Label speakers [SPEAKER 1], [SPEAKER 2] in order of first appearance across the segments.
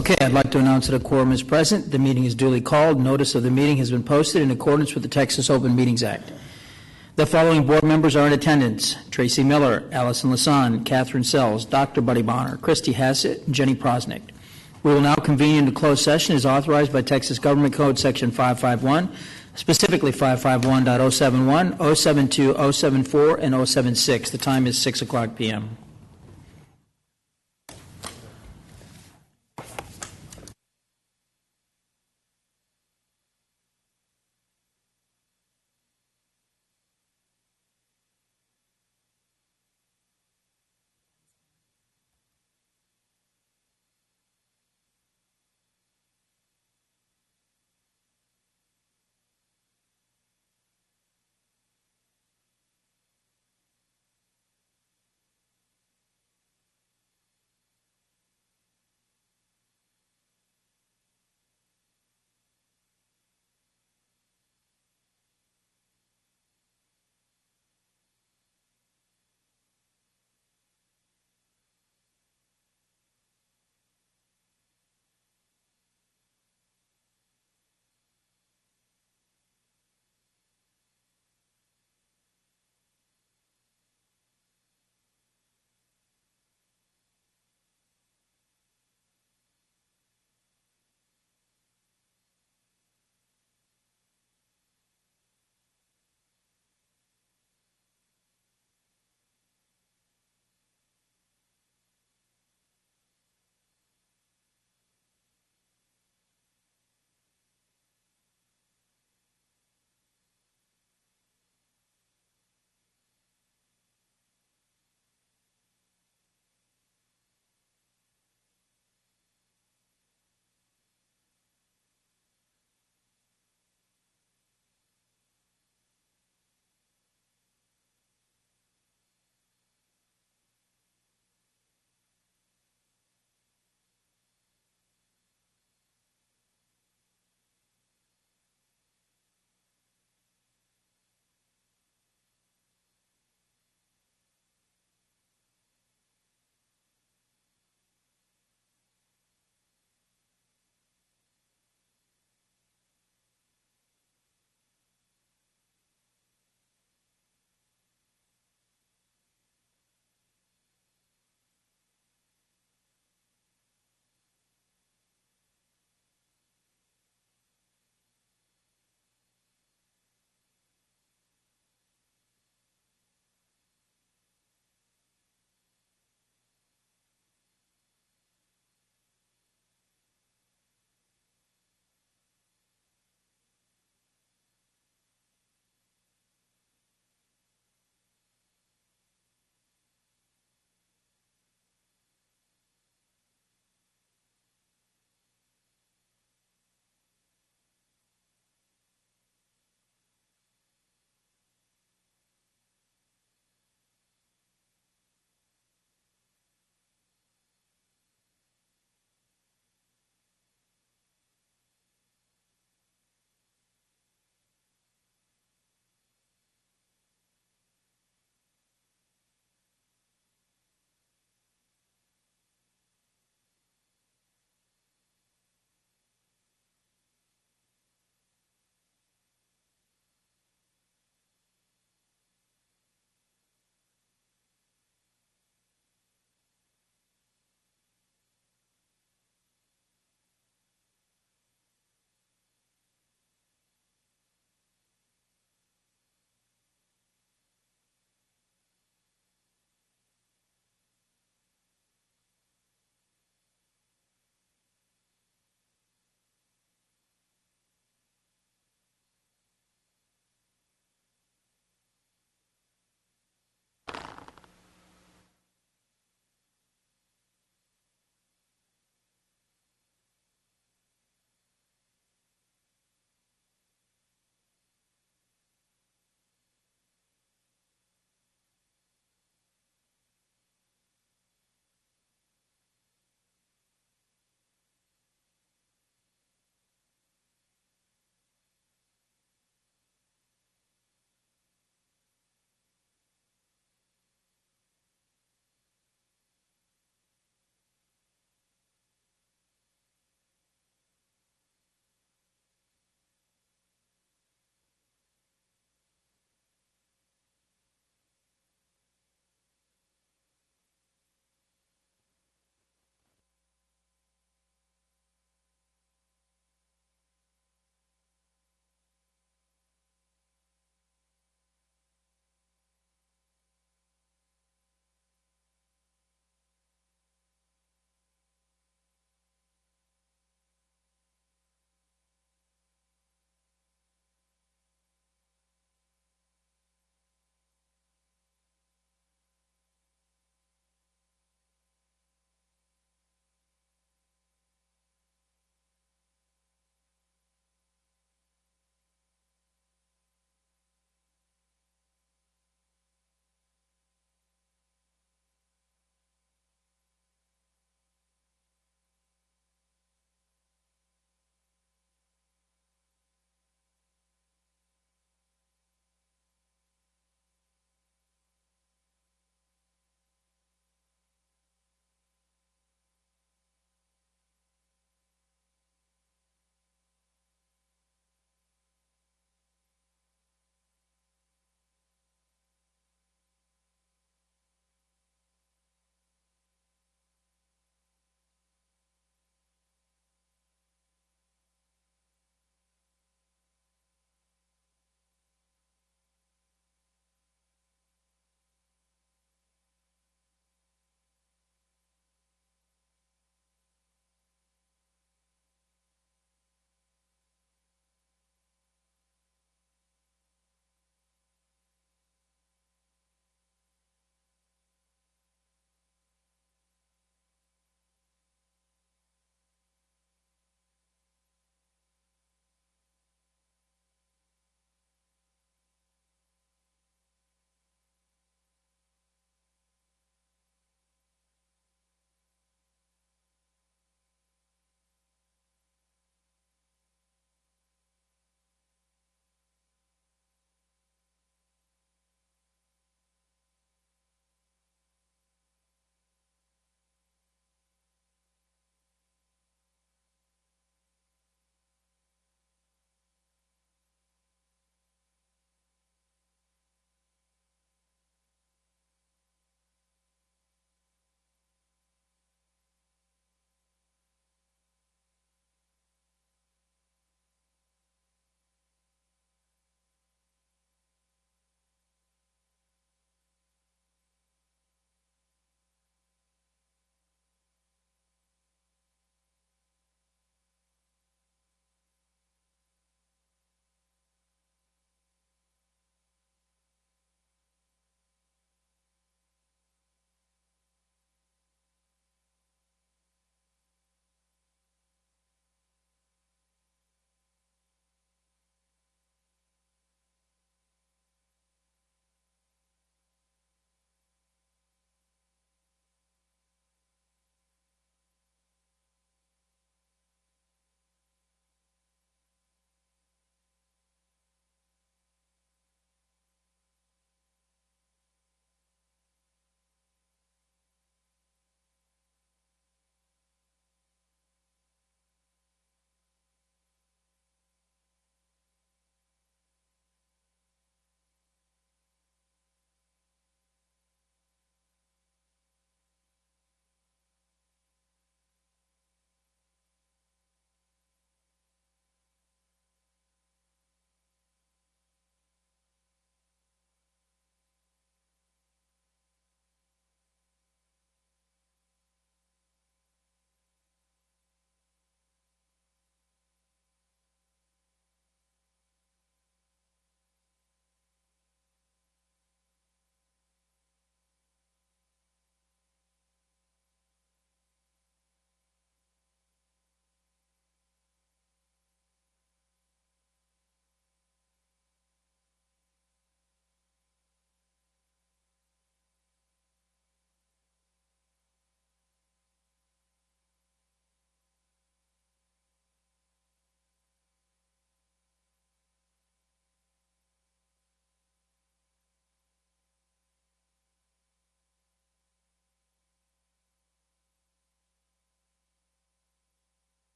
[SPEAKER 1] Okay, I'd like to announce that a quorum is present. The meeting is duly called. Notice of the meeting has been posted in accordance with the Texas Open Meetings Act. The following board members are in attendance: Tracy Miller, Allison Lasan, Catherine Sells, Dr. Buddy Bonner, Christy Hassett, and Jenny Prosnick. We will now convene into closed session as authorized by Texas Government Code Section 551, specifically 551.071, 072, 074, and 076. The time is 6 o'clock p.m.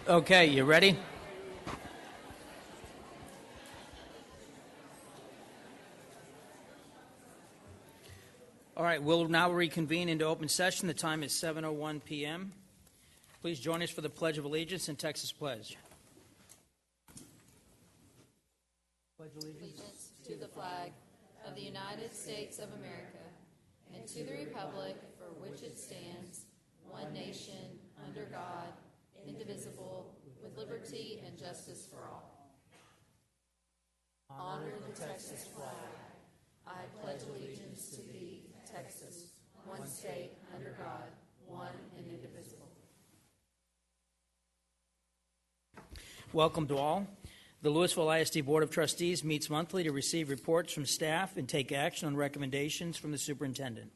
[SPEAKER 1] Okay, you ready? All right, we'll now reconvene into open session. The time is 7:01 p.m. Please join us for the Pledge of Allegiance and Texas Pledge.
[SPEAKER 2] Pledge allegiance to the flag of the United States of America and to the republic for which it stands, one nation, under God, indivisible, with liberty and justice for all. Honor the Texas flag. I pledge allegiance to thee, Texas, one state, under God, one and indivisible.
[SPEAKER 1] Welcome to all. The Lewisville ISD Board of Trustees meets monthly to receive reports from staff and take action on recommendations from the superintendent.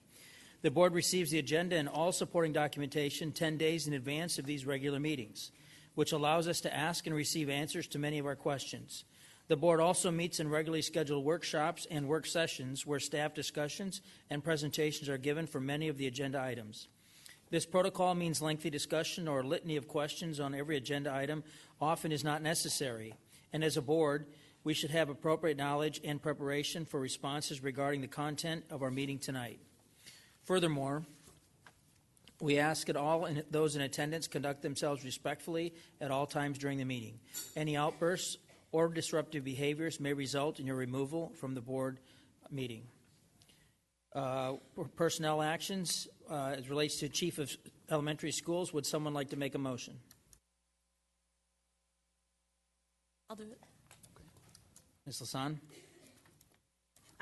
[SPEAKER 1] The board receives the agenda and all supporting documentation 10 days in advance of these regular meetings, which allows us to ask and receive answers to many of our questions. The board also meets in regularly scheduled workshops and work sessions where staff discussions and presentations are given for many of the agenda items. This protocol means lengthy discussion or a litany of questions on every agenda item often is not necessary. And as a board, we should have appropriate knowledge and preparation for responses regarding the content of our meeting tonight. Furthermore, we ask that all those in attendance conduct themselves respectfully at all times during the meeting. Any outbursts or disruptive behaviors may result in your removal from the board meeting. Personnel actions, as relates to Chief of Elementary Schools, would someone like to make a motion?
[SPEAKER 3] I'll do it.
[SPEAKER 1] Ms. Lasan?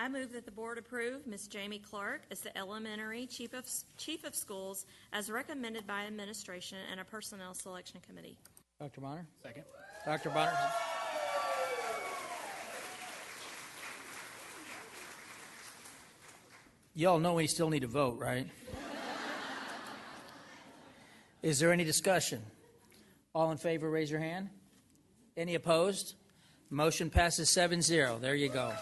[SPEAKER 3] I move that the board approve Ms. Jamie Clark as the elementary chief of schools as recommended by administration and a personnel selection committee.
[SPEAKER 1] Dr. Bonner?
[SPEAKER 4] Second.
[SPEAKER 1] Dr. Bonner? You all know we still need to vote, right? Is there any discussion? All in favor, raise your hand. Any opposed? Motion passes 7-0. There you go.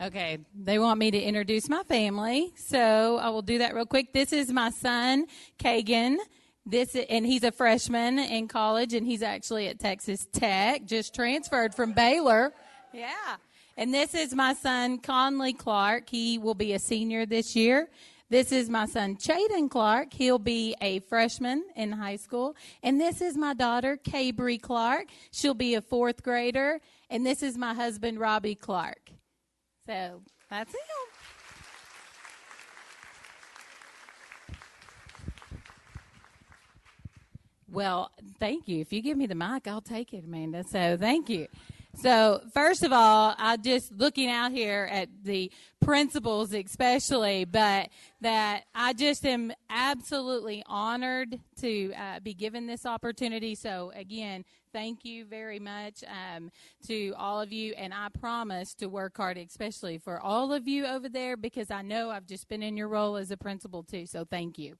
[SPEAKER 5] Okay, they want me to introduce my family, so I will do that real quick. This is my son, Kagan. And he's a freshman in college, and he's actually at Texas Tech, just transferred from Baylor. Yeah. And this is my son, Conley Clark. He will be a senior this year. This is my son, Chaden Clark. He'll be a freshman in high school. And this is my daughter, Kabri Clark. She'll be a fourth grader. And this is my husband, Robbie Clark. So that's it. Well, thank you. If you give me the mic, I'll take it, Amanda. So thank you. So first of all, I just looking out here at the principals especially, but that I just am absolutely honored to be given this opportunity. So again, thank you very much to all of you. And I promise to work hard, especially for all of you over there, because I know I've just been in your role as a principal too. So thank you.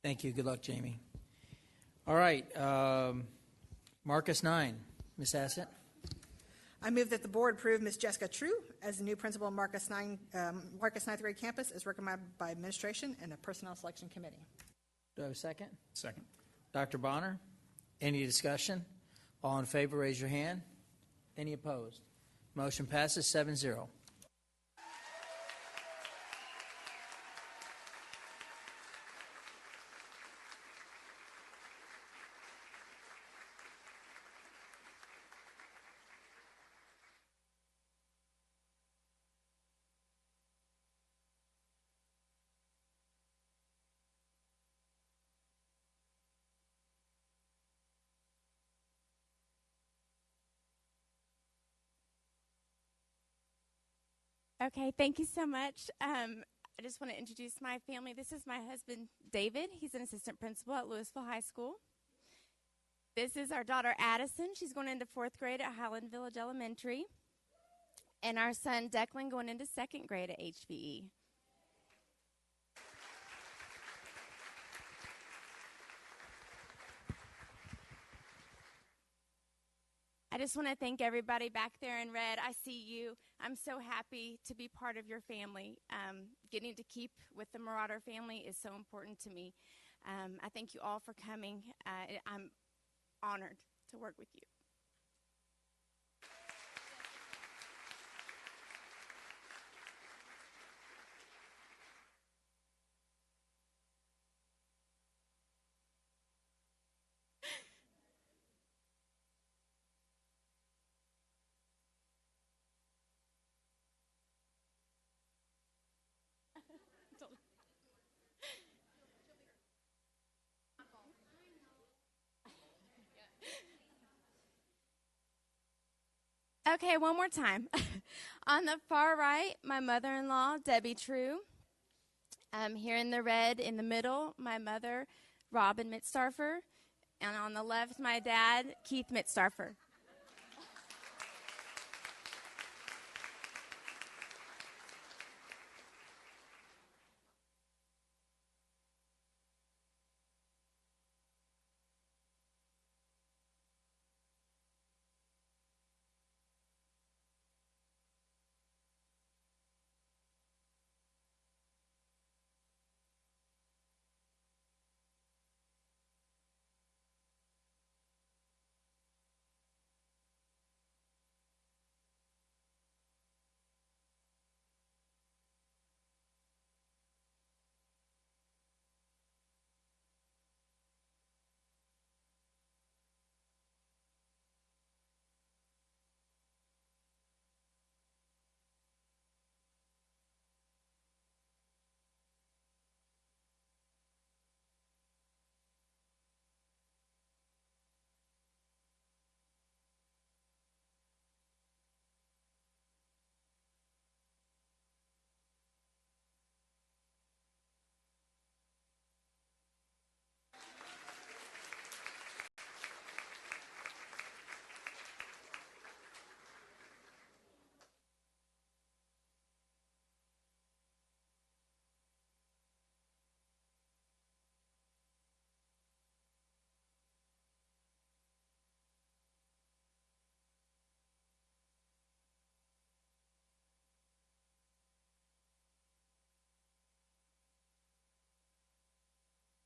[SPEAKER 1] Thank you. Good luck, Jamie. All right. Marcus 9. Ms. Hassett.
[SPEAKER 4] I move that the board approve Ms. Jessica True as the new principal of Marcus ninth grade campus as recommended by administration and the personnel selection committee.
[SPEAKER 1] Do I have a second?
[SPEAKER 6] Second.
[SPEAKER 1] Dr. Bonner, any discussion? All in favor, raise your hand. Any opposed? Motion passes 7-0.
[SPEAKER 7] Okay, thank you so much. I just want to introduce my family. This is my husband, David. He's an assistant principal at Lewisville High School. This is our daughter, Addison. She's going into 4th grade at Highland Village Elementary. And our son, Declan, going into 2nd grade at HVE. I just want to thank everybody back there in red. I see you. I'm so happy to be part of your family. Getting to keep with the Marauder family is so important to me. I thank you all for coming. I'm honored to work with you. Okay, one more time. On the far right, my mother-in-law, Debbie True. Here in the red in the middle, my mother, Robin Mitstarfer. And on the left, my dad, Keith Mitstarfer.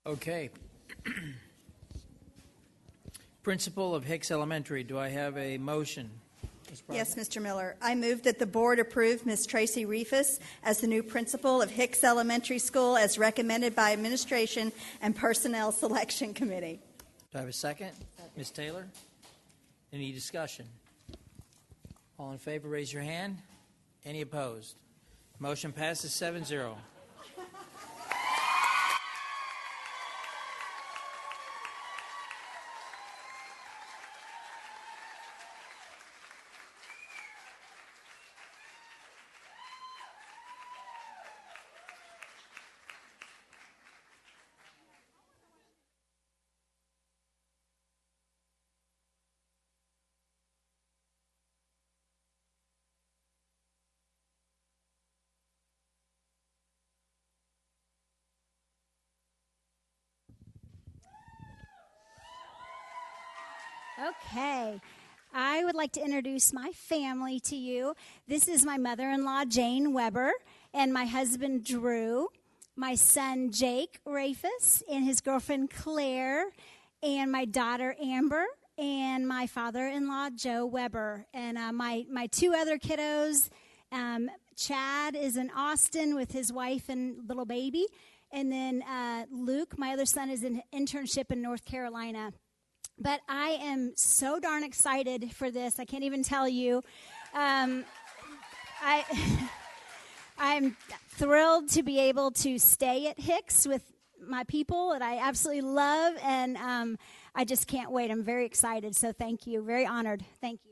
[SPEAKER 1] Okay. Principal of Hicks Elementary, do I have a motion?
[SPEAKER 8] Yes, Mr. Miller. I move that the board approve Ms. Tracy Reifus as the new principal of Hicks Elementary School as recommended by administration and personnel selection committee.
[SPEAKER 1] Do I have a second? Ms. Taylor? Any discussion? All in favor, raise your hand. Any opposed? Motion passes 7-0.
[SPEAKER 6] Okay. I would like to introduce my family to you. This is my mother-in-law, Jane Weber, and my husband, Drew, my son, Jake Rafus, and his girlfriend, Claire, and my daughter, Amber, and my father-in-law, Joe Weber. And my two other kiddos, Chad is in Austin with his wife and little baby. And then Luke, my other son, is in internship in North Carolina. But I am so darn excited for this. I can't even tell you. I'm thrilled to be able to stay at Hicks with my people that I absolutely love, and I just can't wait. I'm very excited, so thank you. Very honored. Thank you.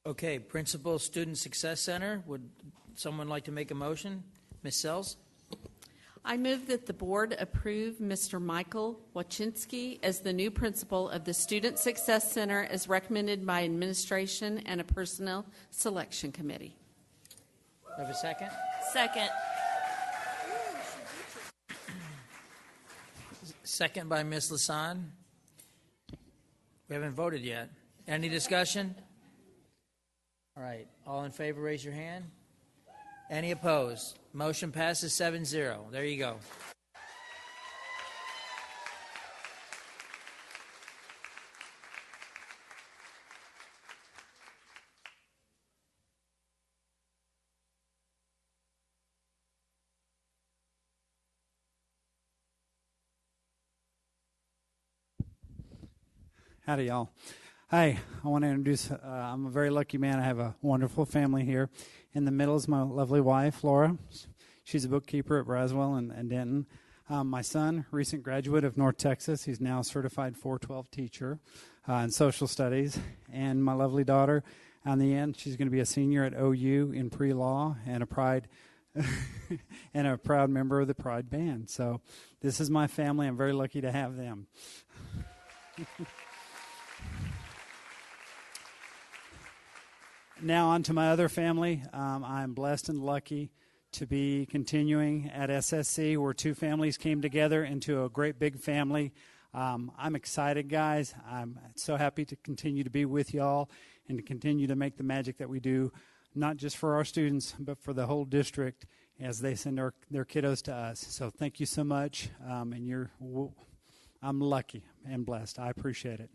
[SPEAKER 1] Okay, Principal Student Success Center, would someone like to make a motion? Ms. Sells?
[SPEAKER 2] I move that the board approve Mr. Michael Wachinski as the new principal of the Student Success Center as recommended by administration and a personnel selection committee.
[SPEAKER 1] Have a second?
[SPEAKER 3] Second.
[SPEAKER 1] Second by Ms. Lasan. We haven't voted yet. Any discussion? All right, all in favor, raise your hand. Any opposed? Motion passes 7-0. There you go.
[SPEAKER 9] Howdy, y'all. Hi, I want to introduce, I'm a very lucky man. I have a wonderful family here. In the middle is my lovely wife, Laura. She's a bookkeeper at Braswell and Denton. My son, recent graduate of North Texas. He's now a certified 412 teacher in social studies. And my lovely daughter, on the end, she's going to be a senior at OU in pre-law and a Pride and a proud member of the Pride band. So this is my family. I'm very lucky to have them. Now on to my other family. I'm blessed and lucky to be continuing at SSC, where two families came together into a great big family. I'm excited, guys. I'm so happy to continue to be with y'all and to continue to make the magic that we do not just for our students, but for the whole district as they send their kiddos to us. So thank you so much, and I'm lucky and blessed. I appreciate it.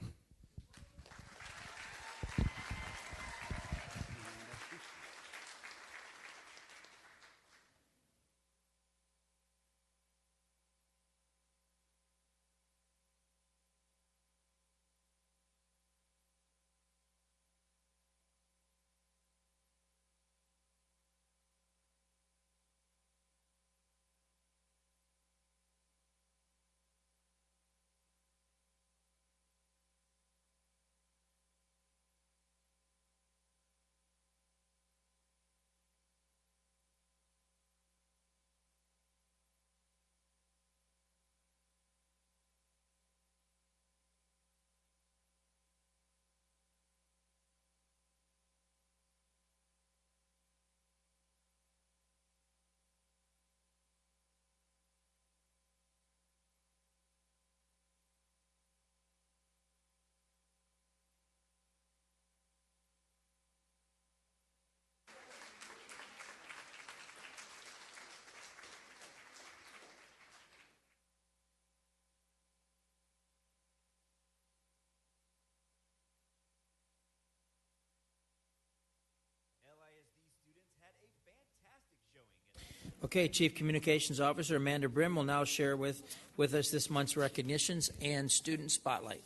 [SPEAKER 1] Okay, Chief Communications Officer Amanda Brim will now share with us this month's recognitions and student spotlight.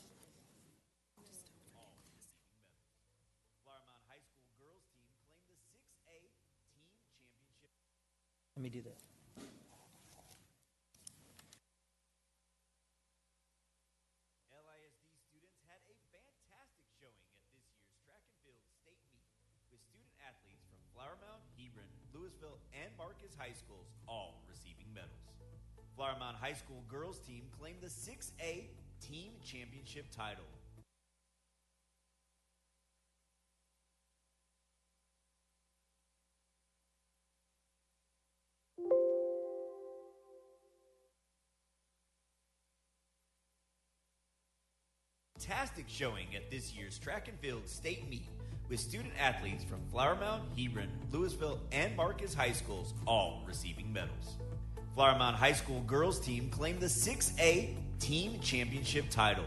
[SPEAKER 1] Let me do that.
[SPEAKER 10] LISD students had a fantastic showing at this year's track and field state meet with student athletes from Flower Mound, Hebron, Lewisville, and Marcus High Schools all receiving medals. Flower Mound High School girls team claimed the 6A team championship title. Fantastic showing at this year's track and field state meet with student athletes from Flower Mound, Hebron, Lewisville, and Marcus High Schools all receiving medals. Flower Mound High School girls team claimed the 6A team championship title.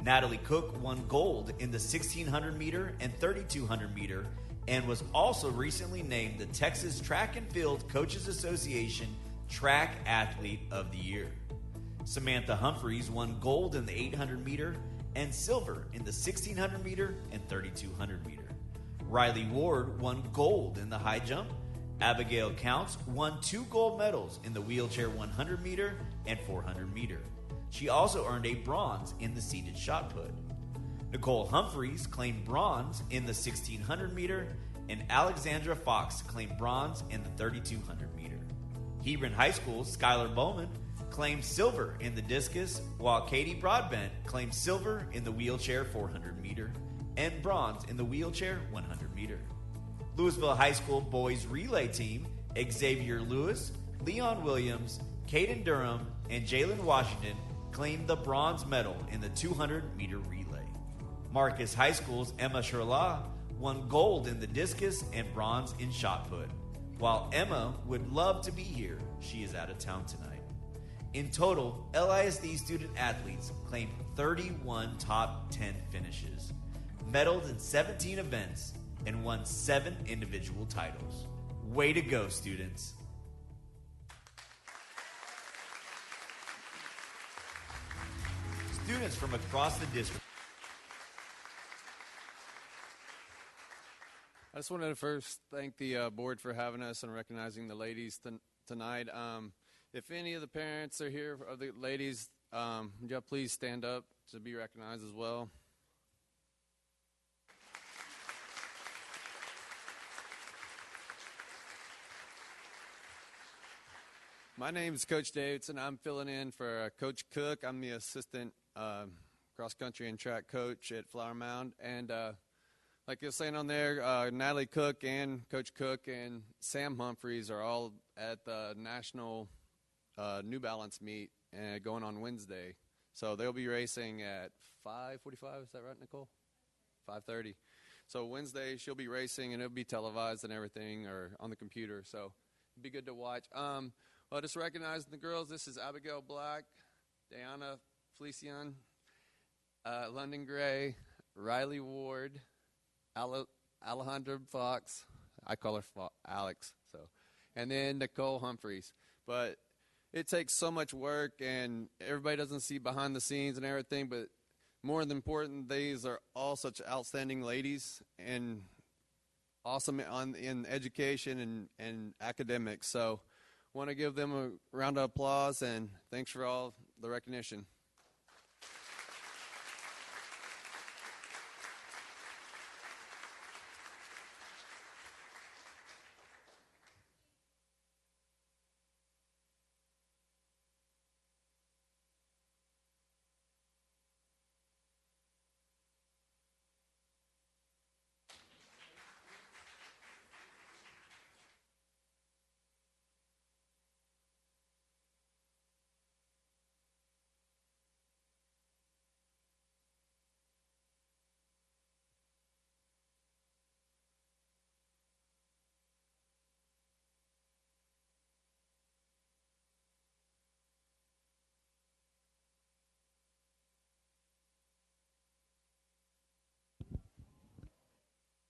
[SPEAKER 10] Natalie Cook won gold in the 1600 meter and 3200 meter and was also recently named the Texas Track and Field Coaches Association Track Athlete of the Year. Samantha Humphreys won gold in the 800 meter and silver in the 1600 meter and 3200 meter. Riley Ward won gold in the high jump. Abigail Counts won 2 gold medals in the wheelchair 100 meter and 400 meter. She also earned a bronze in the seated shot put. Nicole Humphreys claimed bronze in the 1600 meter, and Alexandra Fox claimed bronze in the 3200 meter. Hebron High School's Skylar Bowman claimed silver in the discus, while Katie Broadbent claimed silver in the wheelchair 400 meter and bronze in the wheelchair 100 meter. Lewisville High School boys relay team, Xavier Lewis, Leon Williams, Caden Durham, and Jalen Washington claimed the bronze medal in the 200 meter relay. Marcus High School's Emma Sherlaw won gold in the discus and bronze in shot put. While Emma would love to be here, she is out of town tonight. In total, LISD student athletes claimed 31 top 10 finishes, medaled in 17 events, and won 7 individual titles. Way to go, students. Students from across the district.
[SPEAKER 11] I just wanted to first thank the board for having us and recognizing the ladies tonight. If any of the parents are here, of the ladies, would y'all please stand up to be recognized as well? My name is Coach Davidson. I'm filling in for Coach Cook. I'm the assistant cross-country and track coach at Flower Mound. And like you were saying on there, Natalie Cook and Coach Cook and Sam Humphreys are all at the National New Balance meet going on Wednesday. So they'll be racing at 5:45. Is that right, Nicole? 5:30. So Wednesday she'll be racing, and it'll be televised and everything, or on the computer. So it'll be good to watch. Well, just recognizing the girls. This is Abigail Black, Diana Felician, London Gray, Riley Ward, Alejandra Fox. I call her Alex. So, and then Nicole Humphreys. But it takes so much work, and everybody doesn't see behind the scenes and everything. But more than important, these are all such outstanding ladies and awesome in education and academics. So, want to give them a round of applause, and thanks for all the recognition.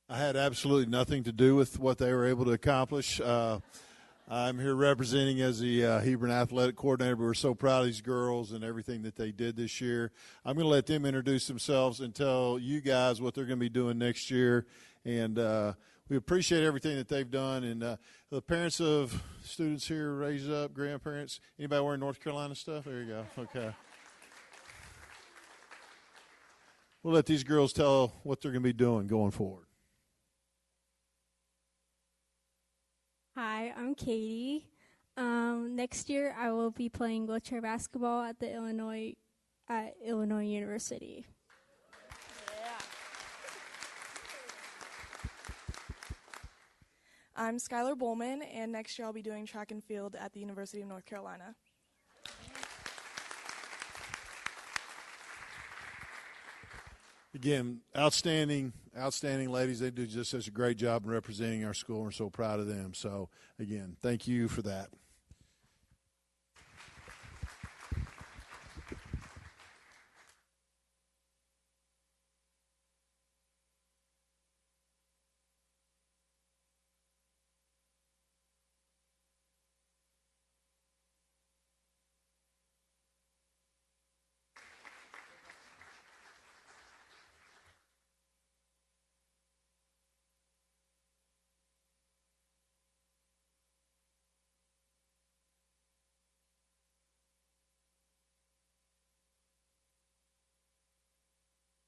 [SPEAKER 12] I had absolutely nothing to do with what they were able to accomplish. I'm here representing as the Hebron Athletic Coordinator, but we're so proud of these girls and everything that they did this year. I'm going to let them introduce themselves and tell you guys what they're going to be doing next year. And we appreciate everything that they've done. And the parents of students here, raise up, grandparents. Anybody wearing North Carolina stuff? There you go. Okay. We'll let these girls tell what they're going to be doing going forward.
[SPEAKER 13] Hi, I'm Katie. Next year, I will be playing wheelchair basketball at Illinois University.
[SPEAKER 14] I'm Skylar Bowman, and next year I'll be doing track and field at the University of North Carolina.
[SPEAKER 12] Again, outstanding ladies. They do just such a great job in representing our school. We're so proud of them. So, again, thank you for that.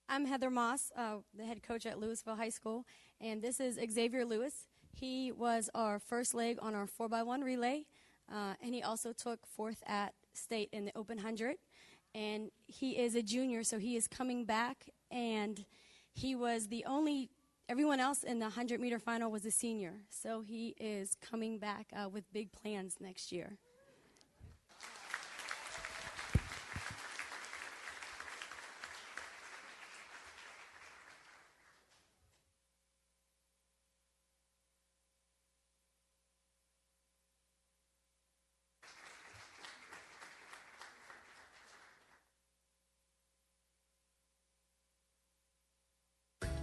[SPEAKER 15] I'm Heather Moss, the head coach at Lewisville High School, and this is Xavier Lewis. He was our first leg on our 4x1 relay, and he also took fourth at state in the Open 100. And he is a junior, so he is coming back, and he was the only, everyone else in the 100-meter final was a senior. So he is coming back with big plans next year.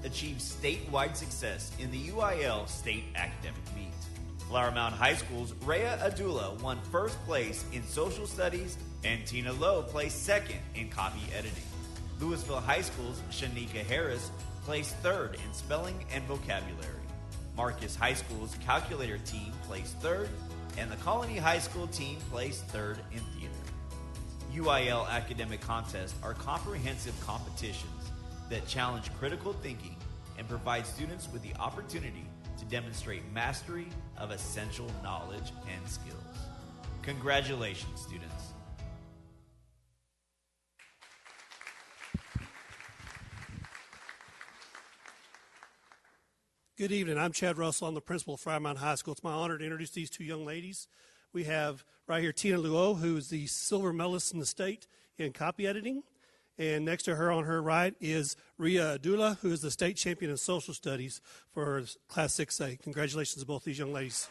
[SPEAKER 10] Achieved statewide success in the UIL State Academic Meet. Flower Mound High School's Rhea Adula won first place in social studies and Tina Lowe placed second in copy editing. Lewisville High School's Shanika Harris placed third in spelling and vocabulary. Marcus High School's calculator team placed third, and the Colony High School team placed third in theater. UIL academic contests are comprehensive competitions that challenge critical thinking and provide students with the opportunity to demonstrate mastery of essential knowledge and skills. Congratulations, students.
[SPEAKER 16] Good evening. I'm Chad Russell. I'm the principal of Flower Mound High School. It's my honor to introduce these two young ladies. We have right here Tina Luo, who is the silver medalist in the state in copy editing, And next to her on her right is Ria Adula, who is the state champion in social studies for Class 6A. Congratulations to both these young ladies.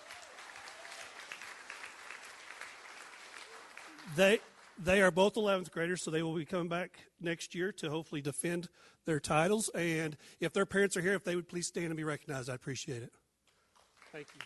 [SPEAKER 16] They are both 11th graders, so they will be coming back next year to hopefully defend their titles. And if their parents are here, if they would please stand and be recognized, I'd appreciate it. Thank you.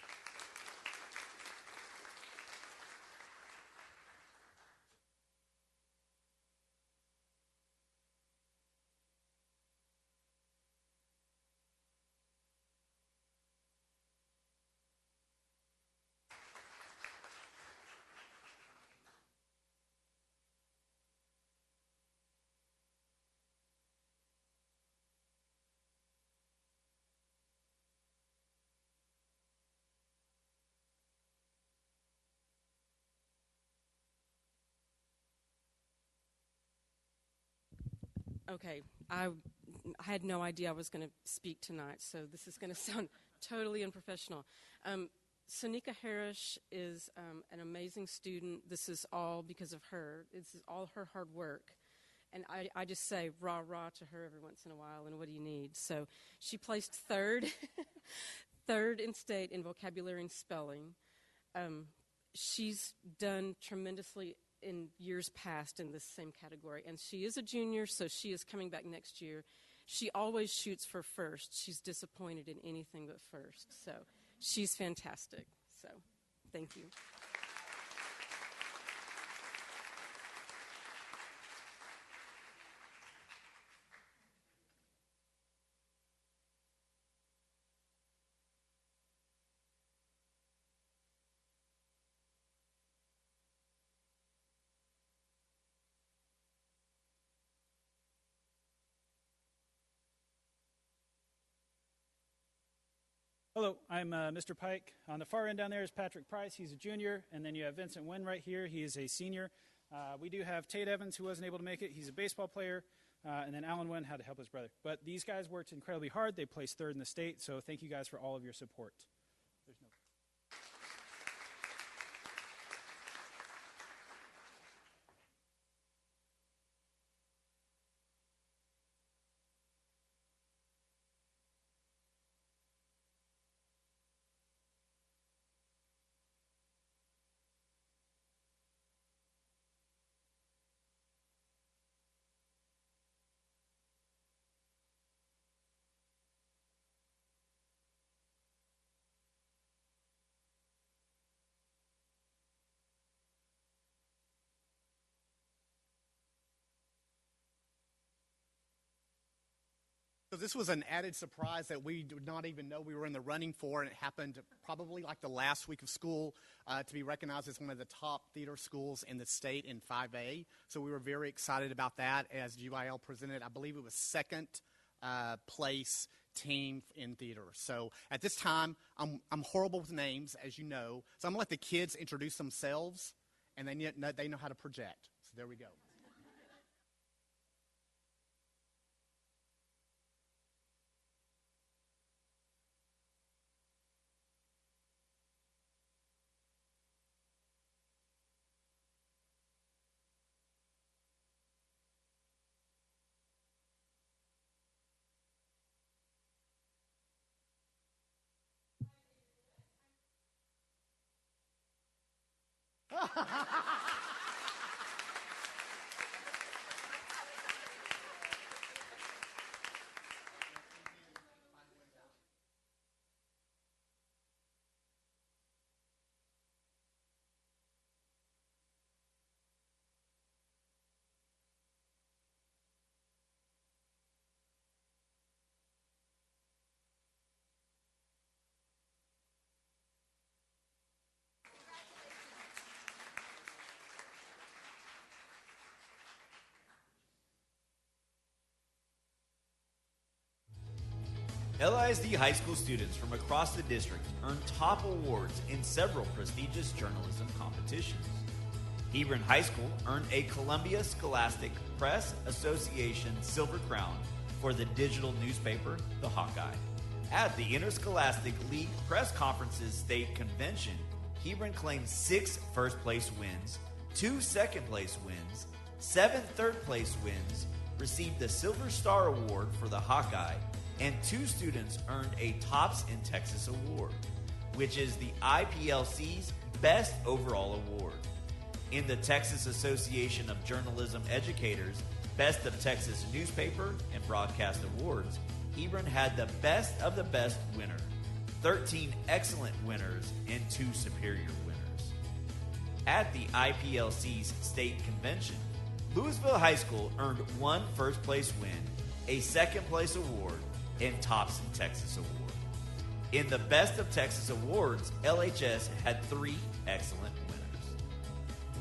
[SPEAKER 17] Okay, I had no idea I was going to speak tonight, so this is going to sound totally unprofessional. Sonika Harris is an amazing student. This is all because of her. This is all her hard work. And I just say rah, rah to her every once in a while, and what do you need? So she placed third in state in vocabulary and spelling. She's done tremendously in years past in this same category, and she is a junior, so she is coming back next year. She always shoots for first. She's disappointed in anything but first, so she's fantastic. So thank you.
[SPEAKER 18] Hello, I'm Mr. Pike. On the far end down there is Patrick Price. He's a junior. And then you have Vincent Wynn right here. He is a senior. We do have Tate Evans, who wasn't able to make it. He's a baseball player. And then Alan Wynn had to help his brother. But these guys worked incredibly hard. They placed third in the state. So thank you guys for all of your support. There's no
[SPEAKER 19] So this was an added surprise that we did not even know we were in the running for, and it happened probably like the last week of school to be recognized as one of the top theater schools in the state in 5A. So we were very excited about that as GYL presented. I believe it was second place team in theater. So at this time, I'm horrible with names, as you know. So I'm going to let the kids introduce themselves, and they know how to project. So there we go.
[SPEAKER 10] LISD high school students from across the district earned top awards in several prestigious journalism competitions. Hebron High School earned a Columbia Scholastic Press Association Silver Crown for the digital newspaper, The Hawkeye. At the Interscholastic League Press Conference's state convention, Hebron claimed 6 first-place wins, 2 second-place wins, 7 third-place wins, received the Silver Star Award for the Hawkeye, and 2 students earned a Tops in Texas Award, which is the IPLC's Best Overall Award. In the Texas Association of Journalism Educators Best of Texas Newspaper and Broadcast Awards, Hebron had the Best of the Best winner, 13 excellent winners, and 2 superior winners. At the IPLC's state convention, Lewisville High School earned 1 first-place win, a second-place award, and Tops in Texas award. In the Best of Texas Awards, LHS had 3 excellent winners.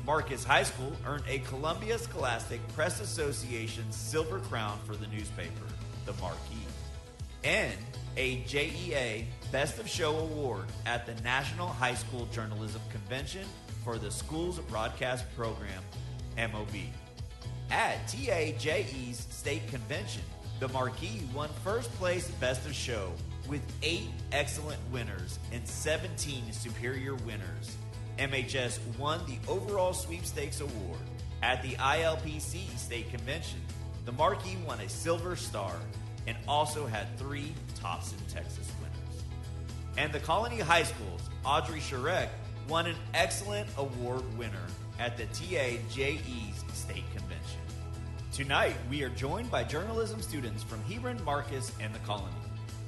[SPEAKER 10] Marcus High School earned a Columbia Scholastic Press Association Silver Crown for the newspaper, the Marquee, and a JEA Best of Show Award at the National High School Journalism Convention for the School's Broadcast Program, MOB. At TAJE's state convention, the Marquee won first place Best of Show with 8 excellent winners and 17 superior winners. MHS won the overall sweepstakes award. At the ILPC state convention, the Marquee won a Silver Star and also had 3 Tops in Texas winners. And the Colony High School's Audrey Sharek won an excellent award winner at the TAJE's state convention. Tonight, we are joined by journalism students from Hebron, Marcus, and the Colony.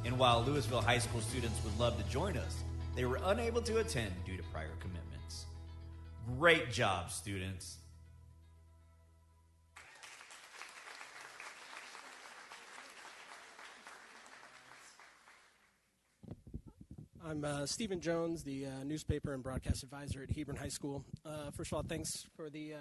[SPEAKER 10] And while Lewisville High School students would love to join us, they were unable to attend due to prior commitments. Great job, students.
[SPEAKER 20] I'm Stephen Jones, the newspaper and broadcast advisor at Hebron High School. First of all, thanks for the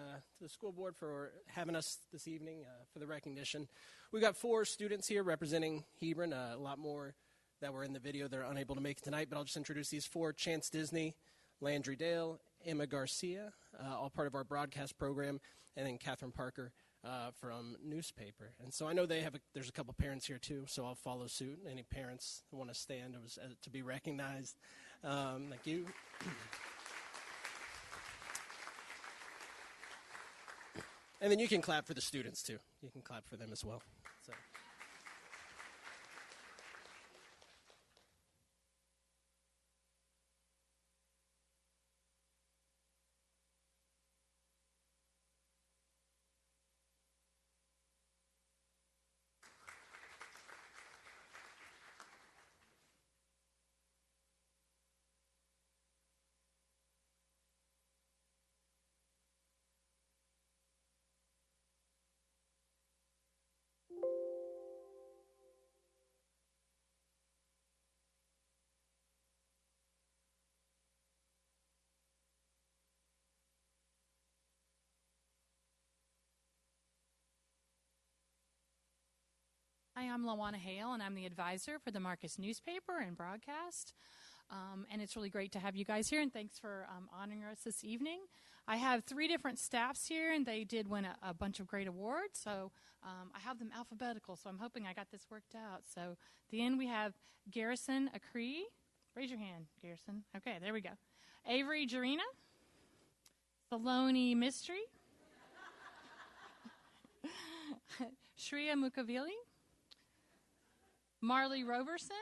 [SPEAKER 20] school board for having us this evening for the recognition. We've got 4 students here representing Hebron, a lot more that were in the video that are unable to make it tonight, but I'll just introduce these 4: Chance Disney, Landry Dale, Emma Garcia, all part of our broadcast program, and then Catherine Parker from newspaper. And so I know there's a couple parents here too, so I'll follow suit. Any parents who want to stand to be recognized, thank you. And then you can clap for the students too. You can clap for them as well. So.
[SPEAKER 21] Hi, I'm Lawana Hale, and I'm the advisor for the Marcus newspaper and broadcast. And it's really great to have you guys here, and thanks for honoring us this evening. I have 3 different staffs here, and they did win a bunch of great awards. So I have them alphabetical, so I'm hoping I got this worked out. So at the end, we have Garrison Acree. Raise your hand, Garrison. Okay, there we go. Avery Jarina. Saloni Mystery. Shreya Mukavili. Marley Roberson.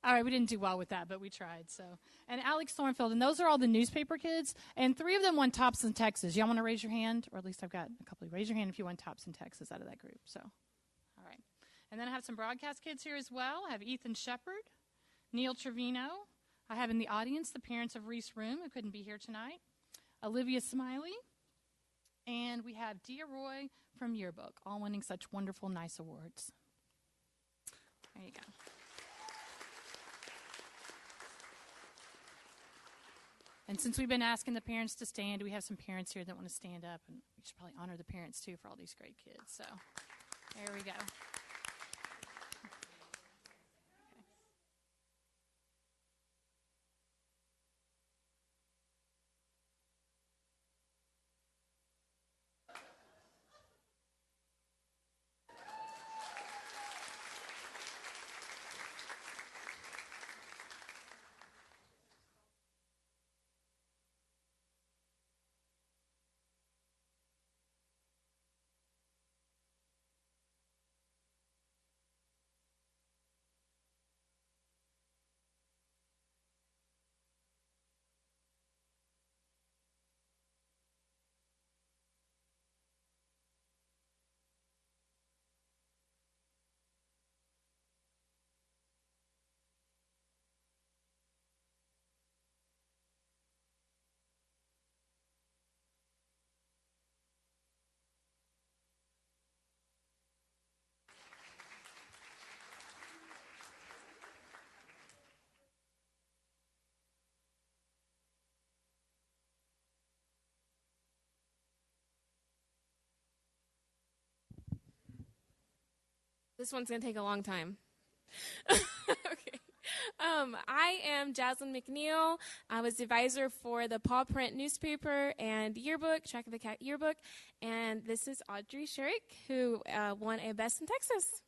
[SPEAKER 21] All right, we didn't do well with that, but we tried. So, and Alex Thornfield, and those are all the newspaper kids, and 3 of them won Tops in Texas. Y'all want to raise your hand, or at least I've got a couple. Raise your hand if you won Tops in Texas out of that group. So, all right, and then I have some broadcast kids here as well. I have Ethan Shepard, Neil Trevino. I have in the audience the parents of Reese Room, who couldn't be here tonight, Olivia Smiley, and we have Dia Roy from Yearbook, all winning such wonderful, nice awards. There you go. And since we've been asking the parents to stand, we have some parents here that want to stand up, and we should probably honor the parents too for all these great kids. So there we go.
[SPEAKER 5] This one's going to take a long time. Okay. I am Jaslyn McNeil. I was the advisor for the Paw Print newspaper and yearbook, Track of the Cat yearbook. And this is Audrey Sherrick, who won a Best in Texas.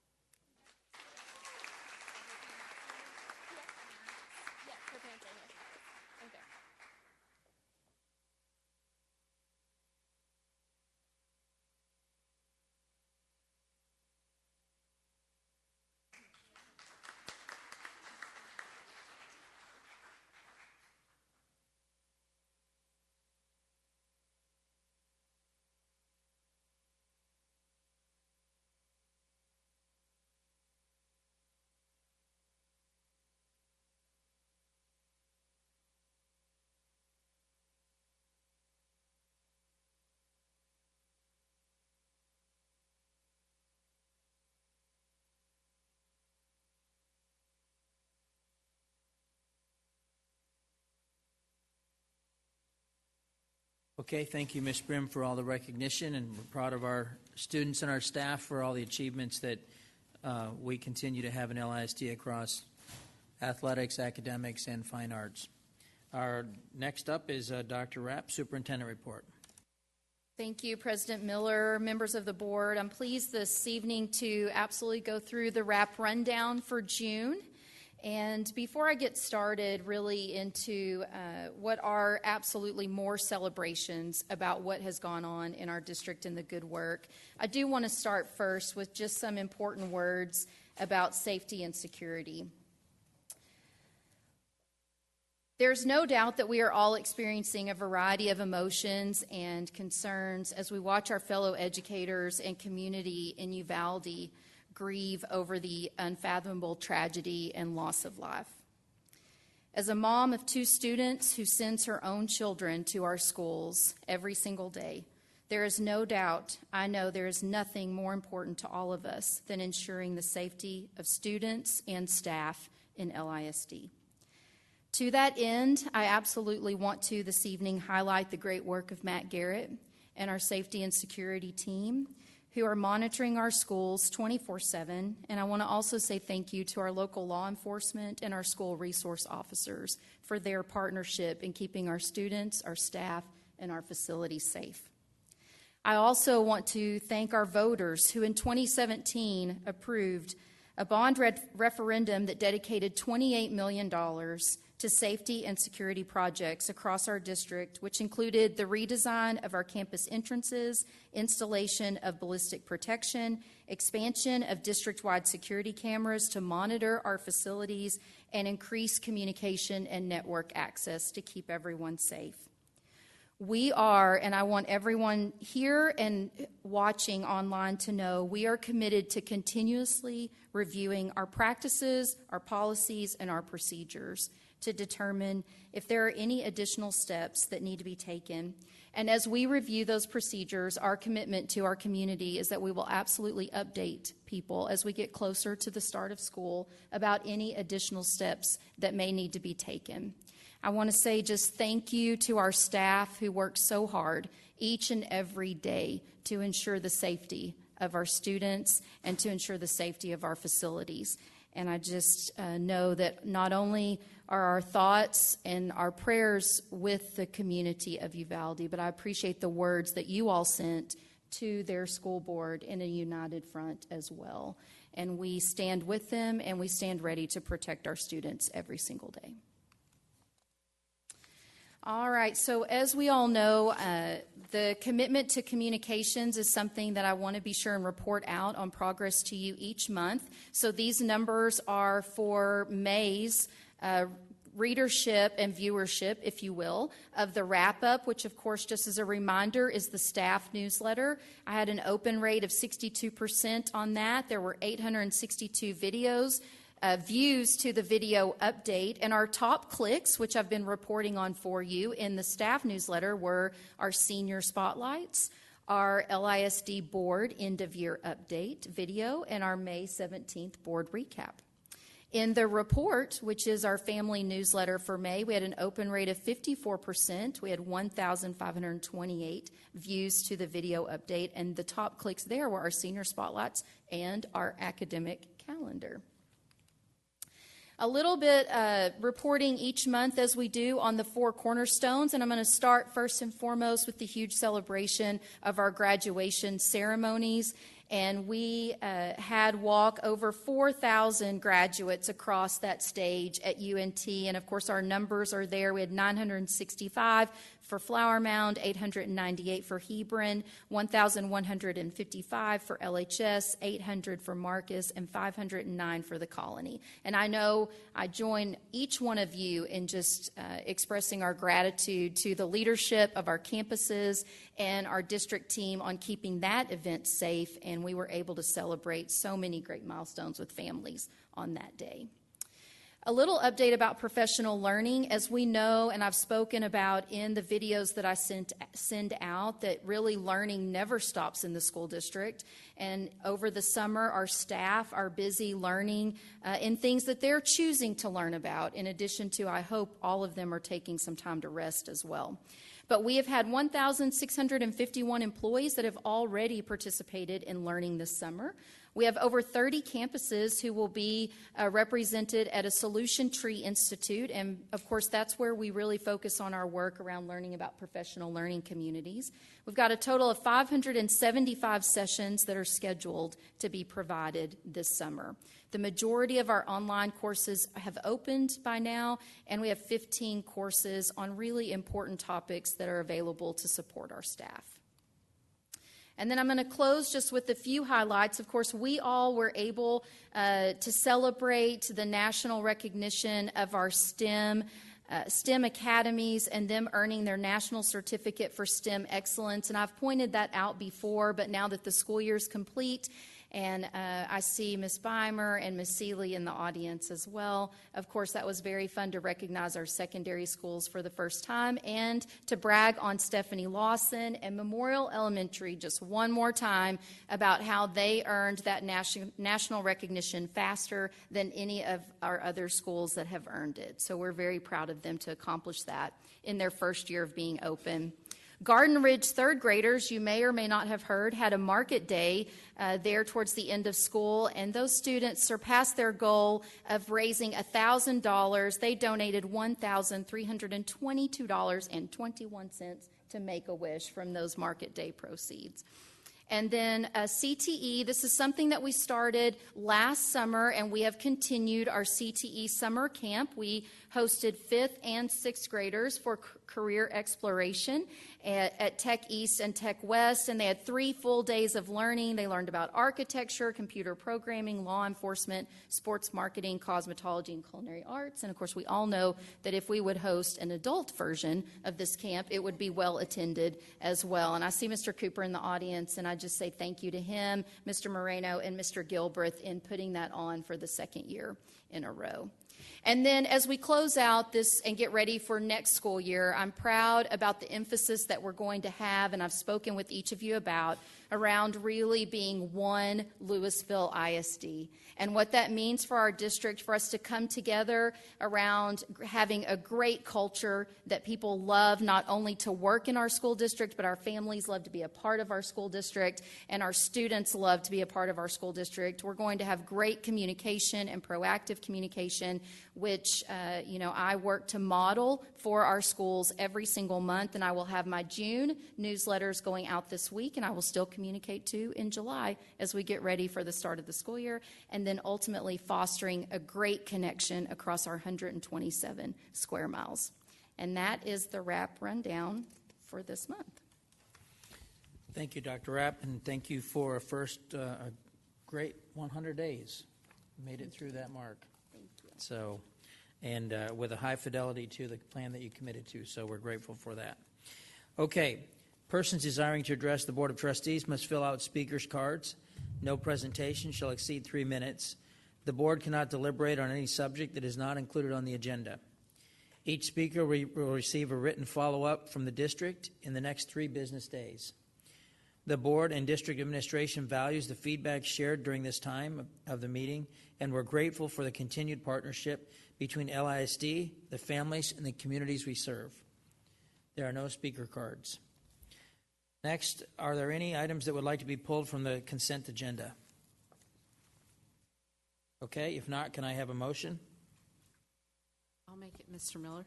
[SPEAKER 1] Okay, thank you, Ms. Brim, for all the recognition, and we're proud of our students and our staff for all the achievements that we continue to have in LISD across athletics, academics, and fine arts. Our next up is Dr. Rapp, Superintendent Report.
[SPEAKER 2] Thank you, President Miller, members of the board. I'm pleased this evening to absolutely go through the RAP rundown for June. And before I get started really into what are absolutely more celebrations about what has gone on in our district and the good work, I do want to start first with just some important words about safety and security. There's no doubt that we are all experiencing a variety of emotions and concerns as we watch our fellow educators and community in Uvalde grieve over the unfathomable tragedy and loss of life. As a mom of 2 students who sends her own children to our schools every single day, there is no doubt, I know there is nothing more important to all of us than ensuring the safety of students and staff in LISD. To that end, I absolutely want to this evening highlight the great work of Matt Garrett and our safety and security team, who are monitoring our schools 24/7, and I want to also say thank you to our local law enforcement and our school resource officers for their partnership in keeping our students, our staff, and our facilities safe. I also want to thank our voters who in 2017 approved a bond referendum that dedicated $28 million to safety and security projects across our district, which included the redesign of our campus entrances, installation of ballistic protection, expansion of district-wide security cameras to monitor our facilities, and increase communication and network access to keep everyone safe. We are, and I want everyone here and watching online to know, we are committed to continuously reviewing our practices, our policies, and our procedures to determine if there are any additional steps that need to be taken. And as we review those procedures, our commitment to our community is that we will absolutely update people as we get closer to the start of school about any additional steps that may need to be taken. I want to say just thank you to our staff who work so hard each and every day to ensure the safety of our students and to ensure the safety of our facilities. And I just know that not only are our thoughts and our prayers with the community of Uvalde, but I appreciate the words that you all sent to their school board in a united front as well. And we stand with them and we stand ready to protect our students every single day. All right, so as we all know, the commitment to communications is something that I want to be sure and report out on progress to you each month. So these numbers are for May's readership and viewership, if you will, of the wrap-up, which of course, just as a reminder, is the staff newsletter. I had an open rate of 62% on that. There were 862 videos. Views to the video update, and our top clicks, which I've been reporting on for you in the staff newsletter, were our senior spotlights, our LISD board end-of-year update video, and our May 17th board recap. In the report, which is our family newsletter for May, we had an open rate of 54%. We had 1,528 views to the video update, and the top clicks there were our senior spotlights and our academic calendar. A little bit reporting each month as we do on the 4 cornerstones, and I'm going to start first and foremost with the huge celebration of our graduation ceremonies. And we had walk over 4,000 graduates across that stage at UNT. And of course, our numbers are there. We had 965 for Flower Mound, 898 for Hebron, 1,155 for LHS, 800 for Marcus, and 509 for the Colony. And I know I join each one of you in just expressing our gratitude to the leadership of our campuses and our district team on keeping that event safe, and we were able to celebrate so many great milestones with families on that day. A little update about professional learning. As we know, and I've spoken about in the videos that I send out, that really learning never stops in the school district. And over the summer, our staff are busy learning in things that they're choosing to learn about, in addition to, I hope, all of them are taking some time to rest as well. But we have had 1,651 employees that have already participated in learning this summer. We have over 30 campuses who will be represented at a Solution Tree Institute, and of course that's where we really focus on our work around learning about professional learning communities. We've got a total of 575 sessions that are scheduled to be provided this summer. The majority of our online courses have opened by now, and we have 15 courses on really important topics that are available to support our staff. And then I'm going to close just with a few highlights. Of course, we all were able to celebrate the national recognition of our STEM academies and them earning their national certificate for STEM excellence. And I've pointed that out before, but now that the school year is complete, and I see Ms. Beimer and Ms. Seeley in the audience as well. Of course, that was very fun to recognize our secondary schools for the first time and to brag on Stephanie Lawson and Memorial Elementary just one more time about how they earned that national recognition faster than any of our other schools that have earned it. So we're very proud of them to accomplish that in their first year of being open. Garden Ridge third graders, you may or may not have heard, had a market day there towards the end of school, and those students surpassed their goal of raising $1,000. They donated $1,322.21 to Make-A-Wish from those market day proceeds. And then CTE, this is something that we started last summer, and we have continued our CTE summer camp. We hosted 5th and 6th graders for career exploration at Tech East and Tech West, and they had 3 full days of learning. They learned about architecture, computer programming, law enforcement, sports marketing, cosmetology, and culinary arts. And of course, we all know that if we would host an adult version of this camp, it would be well attended as well. And I see Mr. Cooper in the audience, and I just say thank you to him, Mr. Moreno, and Mr. Gilbreth in putting that on for the second year in a row. And then as we close out this and get ready for next school year, I'm proud about the emphasis that we're going to have, and I've spoken with each of you about, around really being one Lewisville ISD. And what that means for our district, for us to come together around having a great culture that people love not only to work in our school district, but our families love to be a part of our school district, and our students love to be a part of our school district. We're going to have great communication and proactive communication, which I work to model for our schools every single month, and I will have my June newsletters going out this week, and I will still communicate to in July as we get ready for the start of the school year, and then ultimately fostering a great connection across our 127 square miles. And that is the RAP rundown for this month.
[SPEAKER 1] Thank you, Dr. Rapp, and thank you for a great 100 days. Made it through that mark.
[SPEAKER 2] Thank you.
[SPEAKER 1] So, and with a high fidelity to the plan that you committed to, so we're grateful for that. Okay, persons desiring to address the Board of Trustees must fill out speakers' cards. No presentation shall exceed 3 minutes. The board cannot deliberate on any subject that is not included on the agenda. Each speaker will receive a written follow-up from the district in the next 3 business days. The board and district administration values the feedback shared during this time of the meeting, and we're grateful for the continued partnership between LISD, the families, and the communities we serve. There are no speaker cards. Next, are there any items that would like to be pulled from the consent agenda? Okay, if not, can I have a motion?
[SPEAKER 2] I'll make it, Mr. Miller.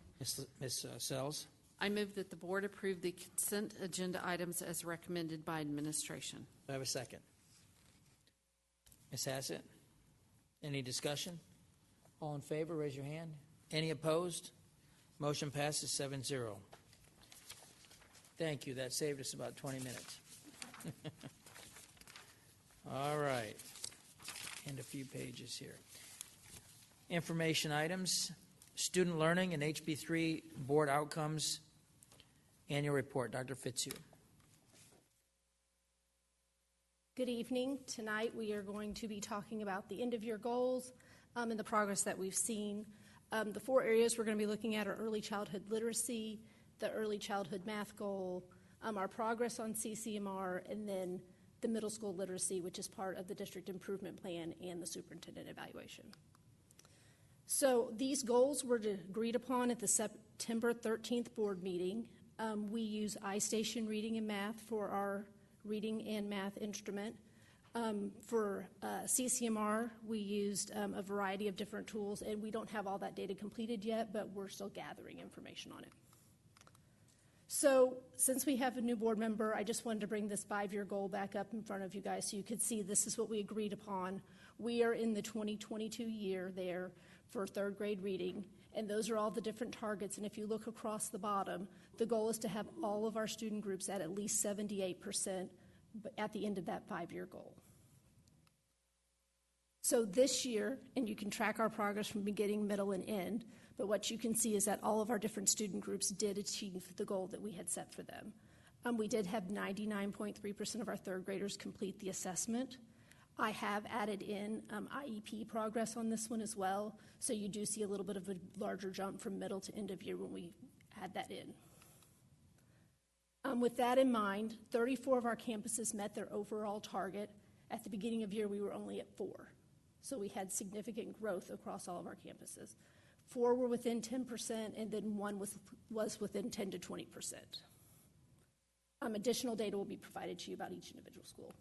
[SPEAKER 1] Ms. Sells?
[SPEAKER 2] I move that the board approve the consent agenda items as recommended by administration.
[SPEAKER 1] Do I have a second? Ms. Hassett? Any discussion? All in favor, raise your hand. Any opposed? Motion passes 7-0. Thank you. That saved us about 20 minutes. All right. And a few pages here. Information items, student learning and HB3 board outcomes, annual report. Dr. Fitzhugh.
[SPEAKER 4] Good evening. Tonight we are going to be talking about the end-of-year goals and the progress that we've seen. The 4 areas we're going to be looking at are early childhood literacy, the early childhood math goal, our progress on CCMR, and then the middle school literacy, which is part of the district improvement plan and the superintendent evaluation. So these goals were agreed upon at the September 13th board meeting. We use iStation Reading and Math for our reading and math instrument. For CCMR, we used a variety of different tools, and we don't have all that data completed yet, but we're still gathering information on it. So since we have a new board member, I just wanted to bring this 5-year goal back up in front of you guys so you could see this is what we agreed upon. We are in the 2022 year there for 3rd grade reading, and those are all the different targets. And if you look across the bottom, the goal is to have all of our student groups at least 78% at the end of that 5-year goal. So this year, and you can track our progress from beginning, middle, and end, but what you can see is that all of our different student groups did achieve the goal that we had set for them. We did have 99.3% of our 3rd graders complete the assessment. I have added in IEP progress on this one as well, so you do see a little bit of a larger jump from middle to end of year when we add that in. With that in mind, 34 of our campuses met their overall target. At the beginning of year, we were only at 4. So we had significant growth across all of our campuses. 4 were within 10%, and then 1 was within 10 to 20%. Additional data will be provided to you about each individual school.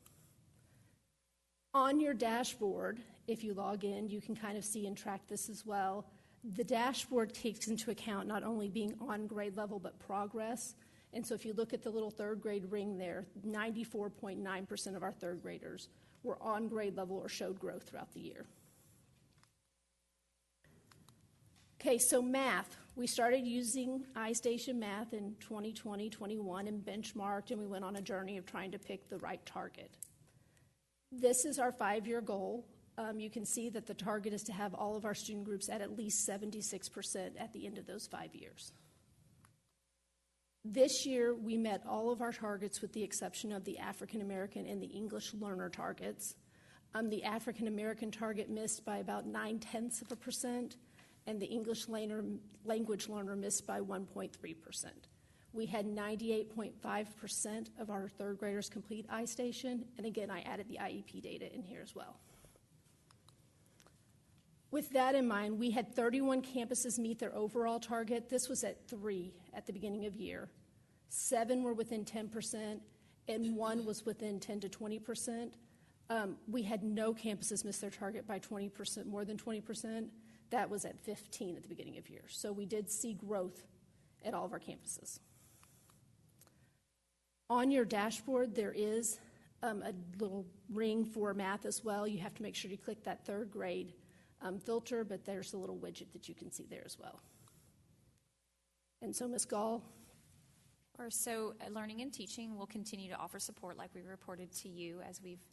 [SPEAKER 4] On your dashboard, if you log in, you can kind of see and track this as well. The dashboard takes into account not only being on grade level, but progress. And so if you look at the little 3rd grade ring there, 94.9% of our 3rd graders were on grade level or showed growth throughout the year. Okay, so math. We started using iStation Math in 2020-21 and benchmarked, and we went on a journey of trying to pick the right target. This is our 5-year goal. You can see that the target is to have all of our student groups at least 76% at the end of those 5 years. This year, we met all of our targets with the exception of the African American and the English learner targets. The African American target missed by about 0.9%, and the English language learner missed by 1.3%. We had 98.5% of our 3rd graders complete iStation, and again, I added the IEP data in here as well. With that in mind, we had 31 campuses meet their overall target. This was at 3 at the beginning of year. 7 were within 10%, and 1 was within 10 to 20%. We had no campuses miss their target by 20%, more than 20%. That was at 15 at the beginning of year. So we did see growth at all of our campuses. On your dashboard, there is a little ring for math as well. You have to make sure you click that 3rd grade filter, but there's a little widget that you can see there as well. And so, Ms. Gall.
[SPEAKER 22] So learning and teaching will continue to offer support like we reported to you as we've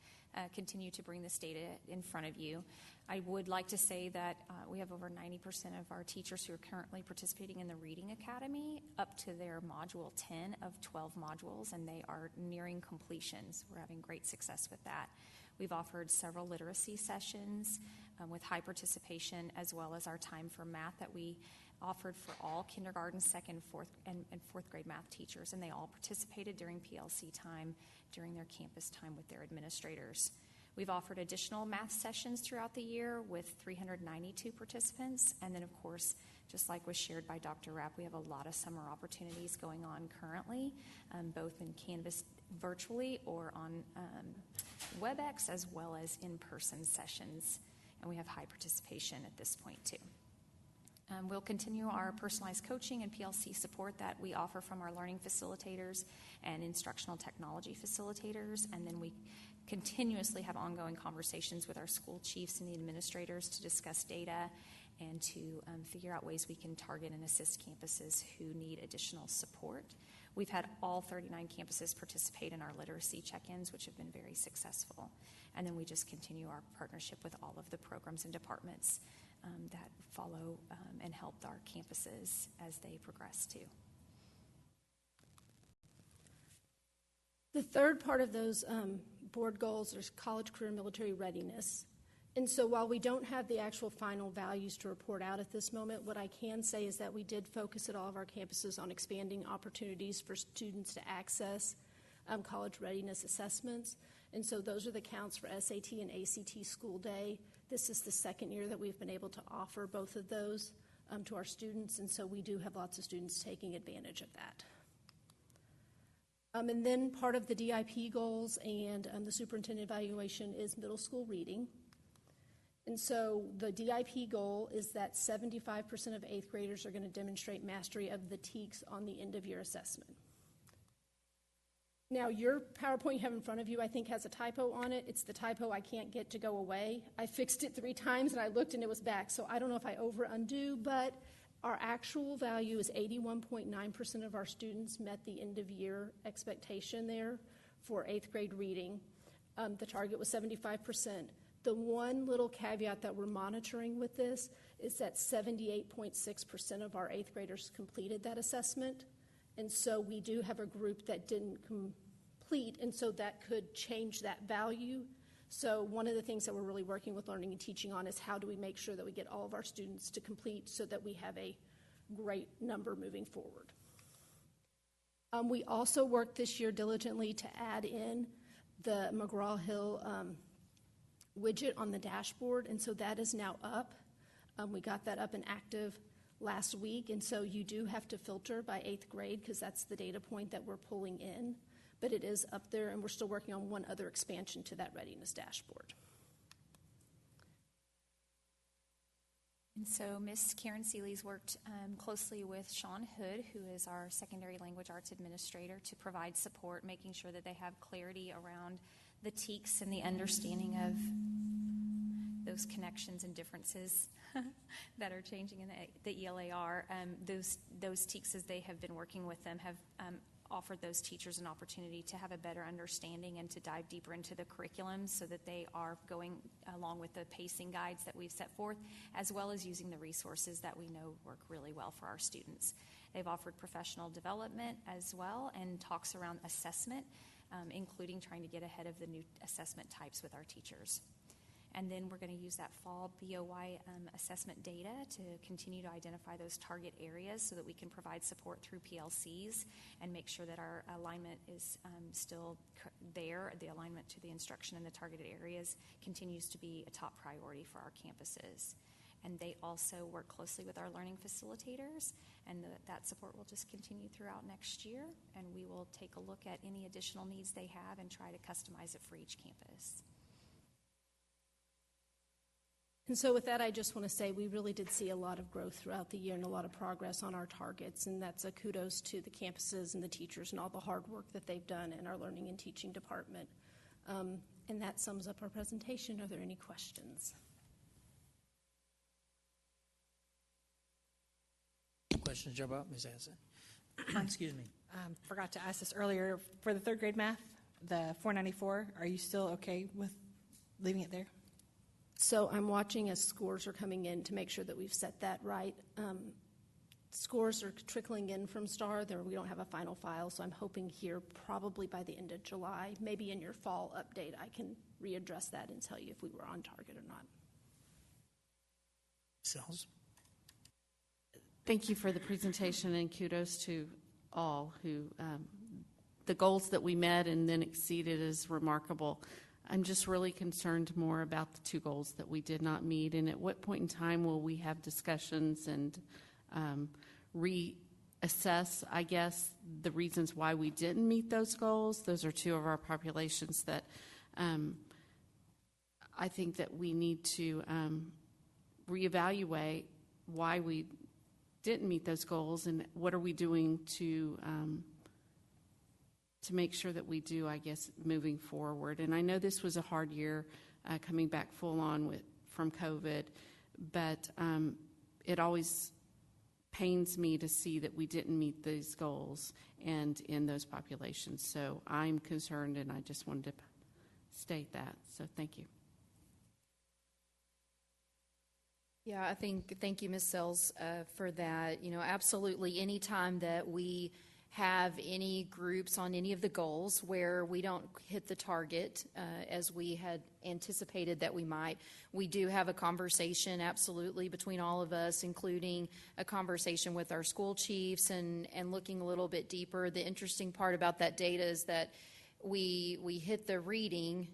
[SPEAKER 22] continued to bring this data in front of you. I would like to say that we have over 90% of our teachers who are currently participating in the Reading Academy up to their module 10 of 12 modules, and they are nearing completions. We're having great success with that. We've offered several literacy sessions with high participation, as well as our Time for Math that we offered for all kindergarten, second, fourth, and fourth grade math teachers, and they all participated during PLC time, during their campus time with their administrators. We've offered additional math sessions throughout the year with 392 participants, and then of course, just like was shared by Dr. Rapp, we have a lot of summer opportunities going on currently, both in Canvas virtually or on WebEx, as well as in-person sessions, and we have high participation at this point too. We'll continue our personalized coaching and PLC support that we offer from our learning facilitators and instructional technology facilitators, and then we continuously have ongoing conversations with our school chiefs and the administrators to discuss data and to figure out ways we can target and assist campuses who need additional support. We've had all 39 campuses participate in our literacy check-ins, which have been very successful. And then we just continue our partnership with all of the programs and departments that follow and help our campuses as they progress too.
[SPEAKER 4] The third part of those board goals is college, career, military readiness. And so while we don't have the actual final values to report out at this moment, what I can say is that we did focus at all of our campuses on expanding opportunities for students to access college readiness assessments. And so those are the counts for SAT and ACT school day. This is the second year that we've been able to offer both of those to our students, and so we do have lots of students taking advantage of that. And then part of the DIP goals and the superintendent evaluation is middle school reading. And so the DIP goal is that 75% of 8th graders are going to demonstrate mastery of the TEKS on the end-of-year assessment. Now, your PowerPoint you have in front of you, I think, has a typo on it. It's the typo I can't get to go away. I fixed it 3 times, and I looked, and it was back. So I don't know if I over-undo, but our actual value is 81.9% of our students met the end-of-year expectation there for 8th grade reading. The target was 75%. The one little caveat that we're monitoring with this is that 78.6% of our 8th graders completed that assessment. And so we do have a group that didn't complete, and so that could change that value. So one of the things that we're really working with learning and teaching on is how do we make sure that we get all of our students to complete so that we have a great number moving forward. We also worked this year diligently to add in the McGraw-Hill widget on the dashboard, and so that is now up. We got that up and active last week, and so you do have to filter by 8th grade because that's the data point that we're pulling in, but it is up there, and we're still working on one other expansion to that readiness dashboard.
[SPEAKER 22] And so Ms. Karen Seeley's worked closely with Sean Hood, who is our secondary language arts administrator, to provide support, making sure that they have clarity around the TEKS and the understanding of those connections and differences that are changing in the ELAR. Those TEKS, as they have been working with them, have offered those teachers an opportunity to have a better understanding and to dive deeper into the curriculum so that they are going along with the pacing guides that we've set forth, as well as using the resources that we know work really well for our students. They've offered professional development as well and talks around assessment, including trying to get ahead of the new assessment types with our teachers. And then we're going to use that fall BOY assessment data to continue to identify those target areas so that we can provide support through PLCs and make sure that our alignment is still there. The alignment to the instruction in the targeted areas continues to be a top priority for our campuses. And they also work closely with our learning facilitators, and that support will just continue throughout next year, and we will take a look at any additional needs they have and try to customize it for each campus.
[SPEAKER 4] And so with that, I just want to say we really did see a lot of growth throughout the year and a lot of progress on our targets, and that's a kudos to the campuses and the teachers and all the hard work that they've done in our learning and teaching department. And that sums up our presentation. Are there any questions?
[SPEAKER 1] Questions jump out, Ms. Hanson? Excuse me.
[SPEAKER 7] Forgot to ask this earlier. For the 3rd grade math, the 494, are you still okay with leaving it there?
[SPEAKER 4] So I'm watching as scores are coming in to make sure that we've set that right. Scores are trickling in from STAR. We don't have a final file, so I'm hoping here probably by the end of July, maybe in your fall update, I can readdress that and tell you if we were on target or not.
[SPEAKER 1] Cells?
[SPEAKER 6] Thank you for the presentation, and kudos to all who, the goals that we met and then exceeded is remarkable. I'm just really concerned more about the 2 goals that we did not meet, and at what point in time will we have discussions and reassess, I guess, the reasons why we didn't meet those goals. Those are 2 of our populations that I think that we need to reevaluate why we didn't meet those goals and what are we doing to make sure that we do, I guess, moving forward. And I know this was a hard year coming back full on from COVID, but it always pains me to see that we didn't meet these goals and in those populations. So I'm concerned, and I just wanted to state that. So thank you.
[SPEAKER 2] Yeah, thank you, Ms. Sells, for that. Absolutely, anytime that we have any groups on any of the goals where we don't hit the target as we had anticipated that we might, we do have a conversation, absolutely, between all of us, including a conversation with our school chiefs and looking a little bit deeper. The interesting part about that data is that we hit the reading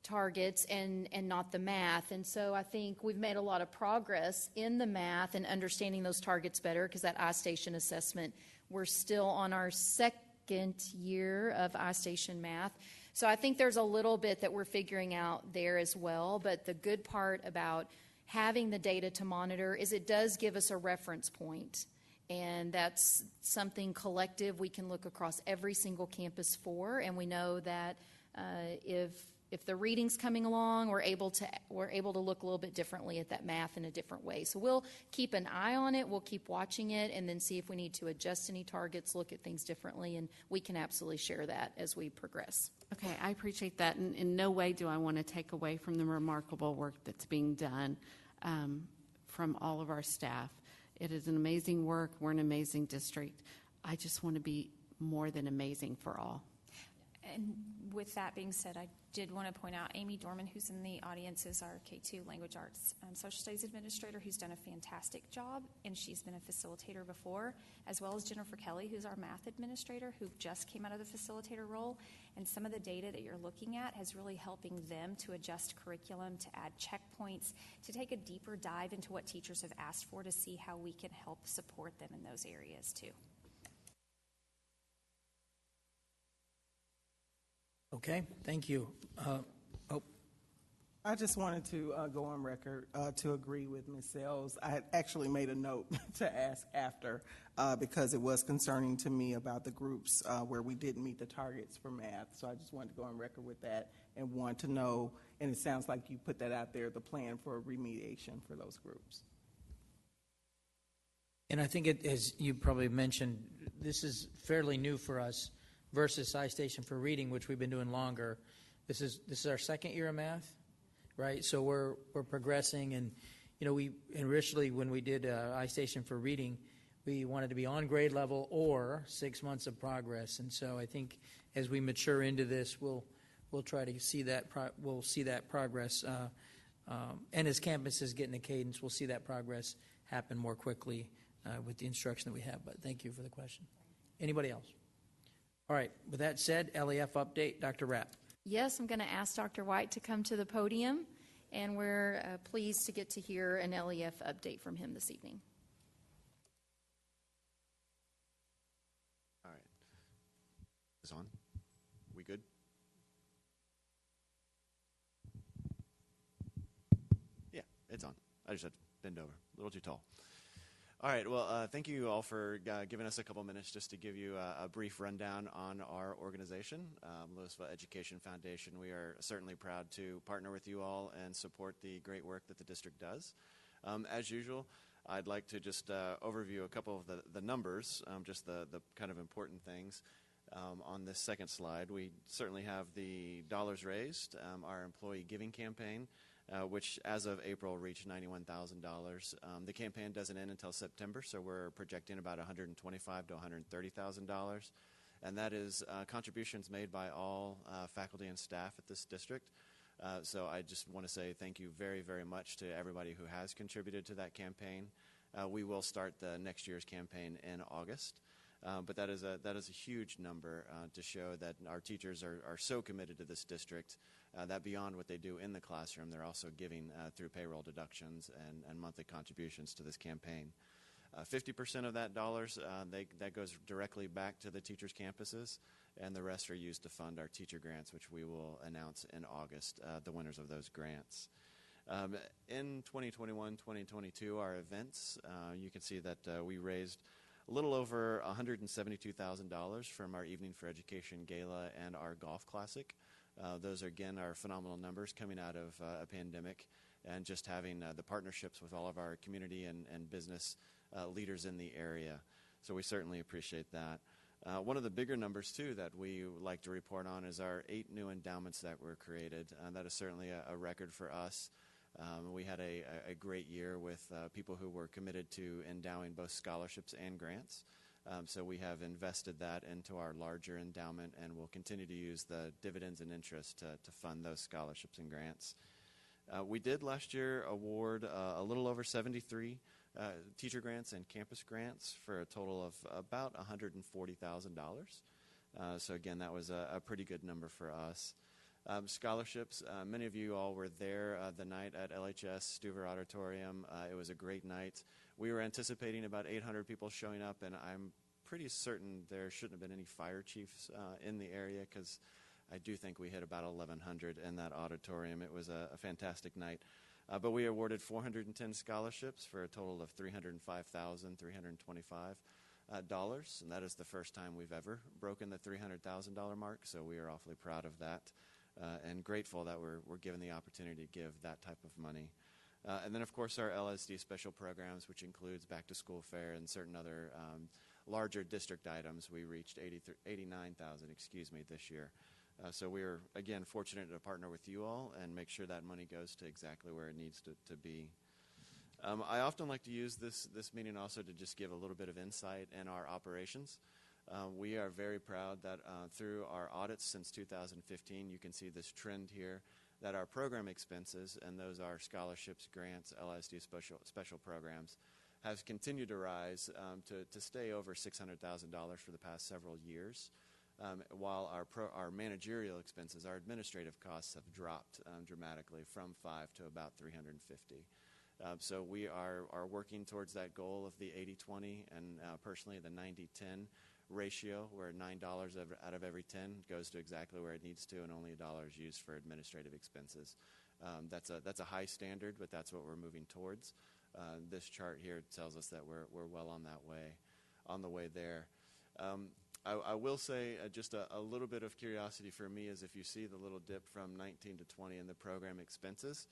[SPEAKER 2] targets and not the math. And so I think we've made a lot of progress in the math and understanding those targets better, because that iStation assessment, we're still on our 2nd year of iStation math. So I think there's a little bit that we're figuring out there as well. But the good part about having the data to monitor is it does give us a reference point. And that's something collective we can look across every single campus for. And we know that if the reading's coming along, we're able to look a little bit differently at that math in a different way. So we'll keep an eye on it. We'll keep watching it and then see if we need to adjust any targets, look at things differently, and we can absolutely share that as we progress.
[SPEAKER 6] Okay, I appreciate that. And in no way do I want to take away from the remarkable work that's being done from all of our staff. It is an amazing work. We're an amazing district. I just want to be more than amazing for all.
[SPEAKER 22] And with that being said, I did want to point out Amy Dorman, who's in the audience, is our K2 Language Arts Social Studies Administrator, who's done a fantastic job, and she's been a facilitator before, as well as Jennifer Kelly, who's our Math Administrator, who just came out of the facilitator role. And some of the data that you're looking at has really helping them to adjust curriculum, to add checkpoints, to take a deeper dive into what teachers have asked for to see how we can help support them in those areas too.
[SPEAKER 1] Okay, thank you.
[SPEAKER 8] I just wanted to go on record to agree with Ms. Sells. I had actually made a note to ask after because it was concerning to me about the groups where we didn't meet the targets for math. So I just wanted to go on record with that and want to know, and it sounds like you put that out there, the plan for remediation for those groups.
[SPEAKER 1] And I think, as you probably mentioned, this is fairly new for us versus iStation for Reading, which we've been doing longer. This is our 2nd year of math, right? So we're progressing, and we initially, when we did iStation for Reading, we wanted to be on grade level or 6 months of progress. And so I think as we mature into this, we'll try to see that we'll see that progress, and as campuses get in a cadence, we'll see that progress happen more quickly with the instruction that we have. But thank you for the question. Anybody else? All right, with that said, LEF update, Dr. Rapp.
[SPEAKER 2] Yes, I'm going to ask Dr. White to come to the podium, and we're pleased to get to hear an LEF update from him this evening.
[SPEAKER 23] All right. Is on? We good? Yeah, it's on. I just had to bend over. A little too tall. All right, well, thank you all for giving us a couple minutes just to give you a brief rundown on our organization, Lewisville Education Foundation. We are certainly proud to partner with you all and support the great work that the district does. As usual, I'd like to just overview a couple of the numbers, just the kind of important things. On this second slide, we certainly have the dollars raised, our employee giving campaign, which as of April reached $91,000. The campaign doesn't end until September, so we're projecting about $125,000 to $130,000. And that is contributions made by all faculty and staff at this district. So I just want to say thank you very, very much to everybody who has contributed to that campaign. We will start the next year's campaign in August. But that is a huge number to show that our teachers are so committed to this district that beyond what they do in the classroom, they're also giving through payroll deductions and monthly contributions to this campaign. 50% of that dollars, that goes directly back to the teachers' campuses, and the rest are used to fund our teacher grants, which we will announce in August, the winners of those grants. In 2021, 2022, our events, you can see that we raised a little over $172,000 from our Evening for Education Gala and our Golf Classic. Those, again, are phenomenal numbers coming out of a pandemic and just having the partnerships with all of our community and business leaders in the area. So we certainly appreciate that. One of the bigger numbers, too, that we like to report on is our 8 new endowments that were created. That is certainly a record for us. We had a great year with people who were committed to endowing both scholarships and grants. So we have invested that into our larger endowment, and we'll continue to use the dividends and interest to fund those scholarships and grants. We did last year award a little over 73 teacher grants and campus grants for a total of about $140,000. So again, that was a pretty good number for us. Scholarships, many of you all were there the night at LHS Stuver Auditorium. It was a great night. We were anticipating about 800 people showing up, and I'm pretty certain there shouldn't have been any fire chiefs in the area, because I do think we hit about 1,100 in that auditorium. It was a fantastic night. But we awarded 410 scholarships for a total of $305,325. And that is the first time we've ever broken the $300,000 mark, so we are awfully proud of that. And grateful that we're given the opportunity to give that type of money. And then, of course, our LSD special programs, which includes back-to-school fair and certain other larger district items. We reached 89,000, this year. So we are, again, fortunate to partner with you all and make sure that money goes to exactly where it needs to be. I often like to use this meeting also to just give a little bit of insight in our operations. We are very proud that through our audits since 2015, you can see this trend here, that our program expenses, and those are scholarships, grants, LSD special programs, has continued to rise to stay over $600,000 for the past several years, while our managerial expenses, our administrative costs, have dropped dramatically from $5 to about $350. So we are working towards that goal of the 80-20 and personally the 90-10 ratio, where $9 out of every 10 goes to exactly where it needs to, and only $1 is used for administrative expenses. That's a high standard, but that's what we're moving towards. This chart here tells us that we're well on the way there. I will say just a little bit of curiosity for me is if you see the little dip from 19 to 20 in the program expenses.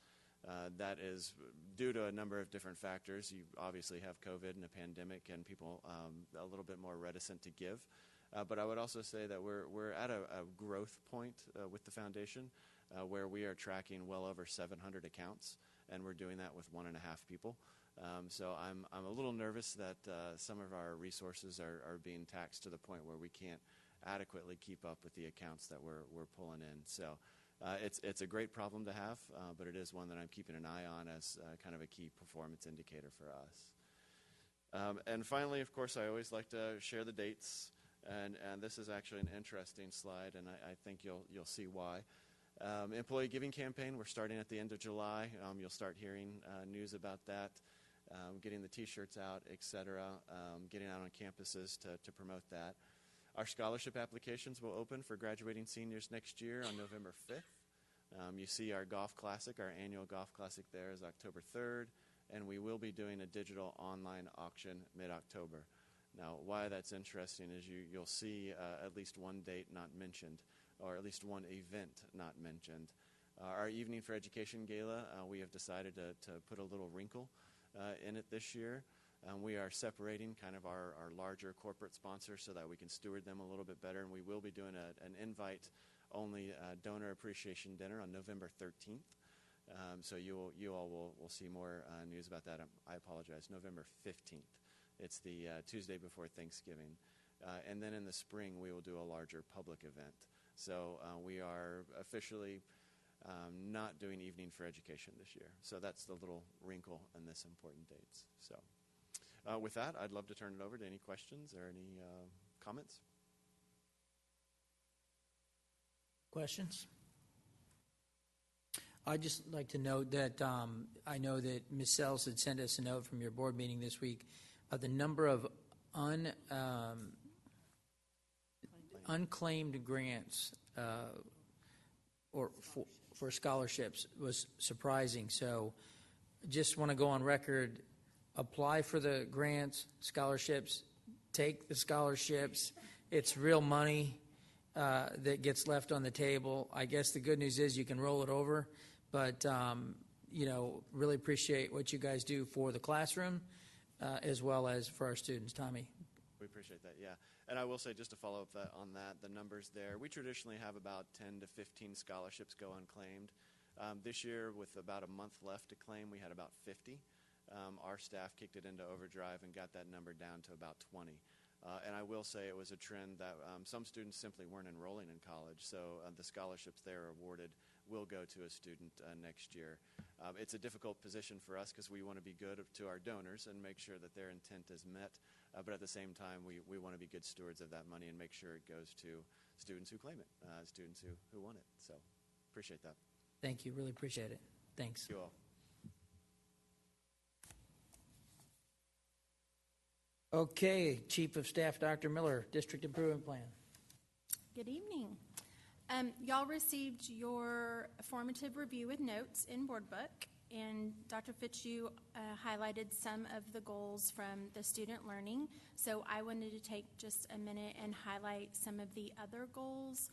[SPEAKER 23] That is due to a number of different factors. You obviously have COVID and a pandemic, and people a little bit more reticent to give. But I would also say that we're at a growth point with the foundation where we are tracking well over 700 accounts, and we're doing that with 1.5 people. So I'm a little nervous that some of our resources are being taxed to the point where we can't adequately keep up with the accounts that we're pulling in. So. It's a great problem to have, but it is one that I'm keeping an eye on as kind of a key performance indicator for us. And finally, of course, I always like to share the dates, and this is actually an interesting slide, and I think you'll see why. Employee Giving Campaign, we're starting at the end of July. You'll start hearing news about that, getting the T-shirts out, etc., getting out on campuses to promote that. Our scholarship applications will open for graduating seniors next year on November 5th. You see our Golf Classic, our annual Golf Classic there is October 3rd, and we will be doing a digital online auction mid-October. Now, why that's interesting is you'll see at least one date not mentioned, or at least one event not mentioned. Our Evening for Education Gala, we have decided to put a little wrinkle in it this year. We are separating kind of our larger corporate sponsors so that we can steward them a little bit better, and we will be doing an invite-only donor appreciation dinner on November 13th. So you all will see more news about that. I apologize, November 15th. It's the Tuesday before Thanksgiving. And then in the spring, we will do a larger public event. So we are officially not doing Evening for Education this year. So that's the little wrinkle in this important dates. So. With that, I'd love to turn it over to any questions or any comments.
[SPEAKER 1] Questions? I'd just like to note that I know that Ms. Sells had sent us a note from your board meeting this week of the number of unclaimed grants or for scholarships was surprising. So just want to go on record, apply for the grants, scholarships, take the scholarships. It's real money that gets left on the table. I guess the good news is you can roll it over, but really appreciate what you guys do for the classroom as well as for our students. Tommy.
[SPEAKER 23] We appreciate that, yeah. And I will say, just to follow up on that, the numbers there, we traditionally have about 10 to 15 scholarships go unclaimed. This year, with about a month left to claim, we had about 50. Our staff kicked it into overdrive and got that number down to about 20. And I will say it was a trend that some students simply weren't enrolling in college, so the scholarships they are awarded will go to a student next year. It's a difficult position for us because we want to be good to our donors and make sure that their intent is met, but at the same time we want to be good stewards of that money and make sure it goes to students who claim it, students who want it. So appreciate that.
[SPEAKER 1] Thank you. Really appreciate it. Thanks.
[SPEAKER 23] Thank you all.
[SPEAKER 1] Okay, Chief of Staff Dr. Miller, District Improvement Plan.
[SPEAKER 4] Good evening. Y'all received your formative review with notes in board book, and Dr. Fitch, you highlighted some of the goals from the student learning. So I wanted to take just a minute and highlight some of the other goals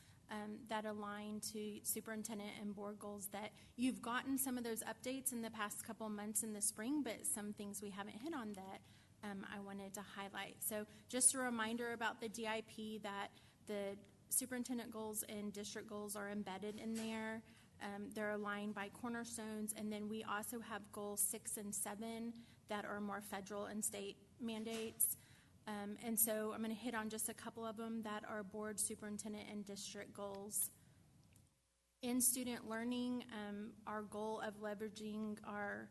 [SPEAKER 4] that align to superintendent and board goals that you've gotten some of those updates in the past couple months in the spring, but some things we haven't hit on that I wanted to highlight. So just a reminder about the DIP that the superintendent goals and district goals are embedded in there. They're aligned by cornerstones, and then we also have goals 6 and 7 that are more federal and state mandates. And so I'm going to hit on just a couple of them that are board, superintendent, and district goals. In student learning, our goal of leveraging our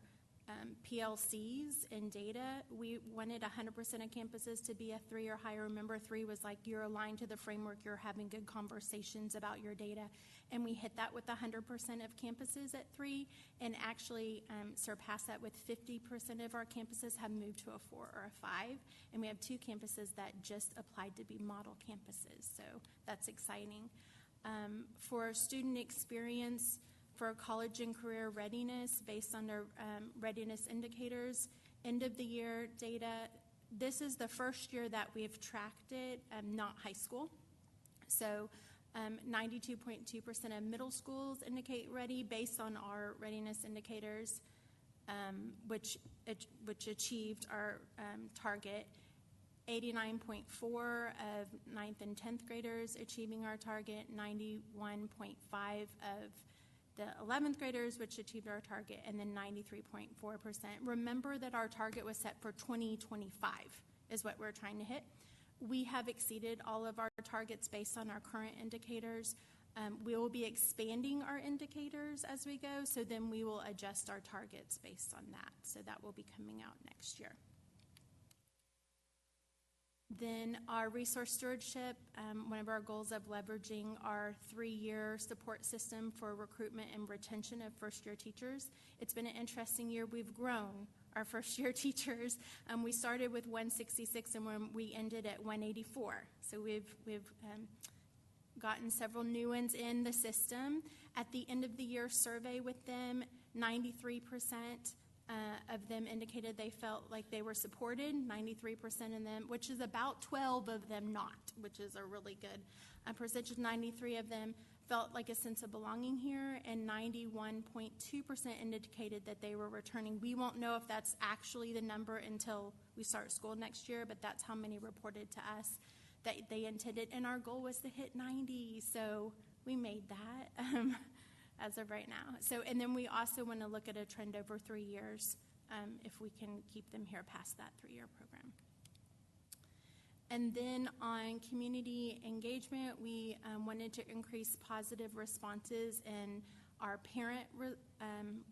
[SPEAKER 4] PLCs and data, we wanted 100% of campuses to be a 3 or higher. Remember, 3 was like you're aligned to the framework, you're having good conversations about your data, and we hit that with 100% of campuses at 3, and actually surpassed that with 50% of our campuses have moved to a 4 or a 5, and we have 2 campuses that just applied to be model campuses, so that's exciting. For student experience, for college and career readiness based on their readiness indicators, end of the year data. This is the first year that we've tracked it, not high school. So 92.2% of middle schools indicate ready based on our readiness indicators, which achieved our target. 89.4 of 9th and 10th graders achieving our target, 91.5 of the 11th graders, which achieved our target, and then 93.4%. Remember that our target was set for 2025 is what we're trying to hit. We have exceeded all of our targets based on our current indicators. We will be expanding our indicators as we go, so then we will adjust our targets based on that. So that will be coming out next year. Then our resource stewardship, one of our goals of leveraging our 3-year support system for recruitment and retention of first-year teachers. It's been an interesting year. We've grown our first-year teachers. We started with 166 and we ended at 184. So we've gotten several new ones in the system. At the end of the year survey with them, 93% of them indicated they felt like they were supported, 93% of them, which is about 12 of them not, which is a really good percentage. 93 of them felt like a sense of belonging here, and 91.2% indicated that they were returning. We won't know if that's actually the number until we start school next year, but that's how many reported to us that they intended, and our goal was to hit 90, so we made that. As of right now. So, and then we also want to look at a trend over 3 years if we can keep them here past that 3-year program. And then on community engagement, we wanted to increase positive responses in our parent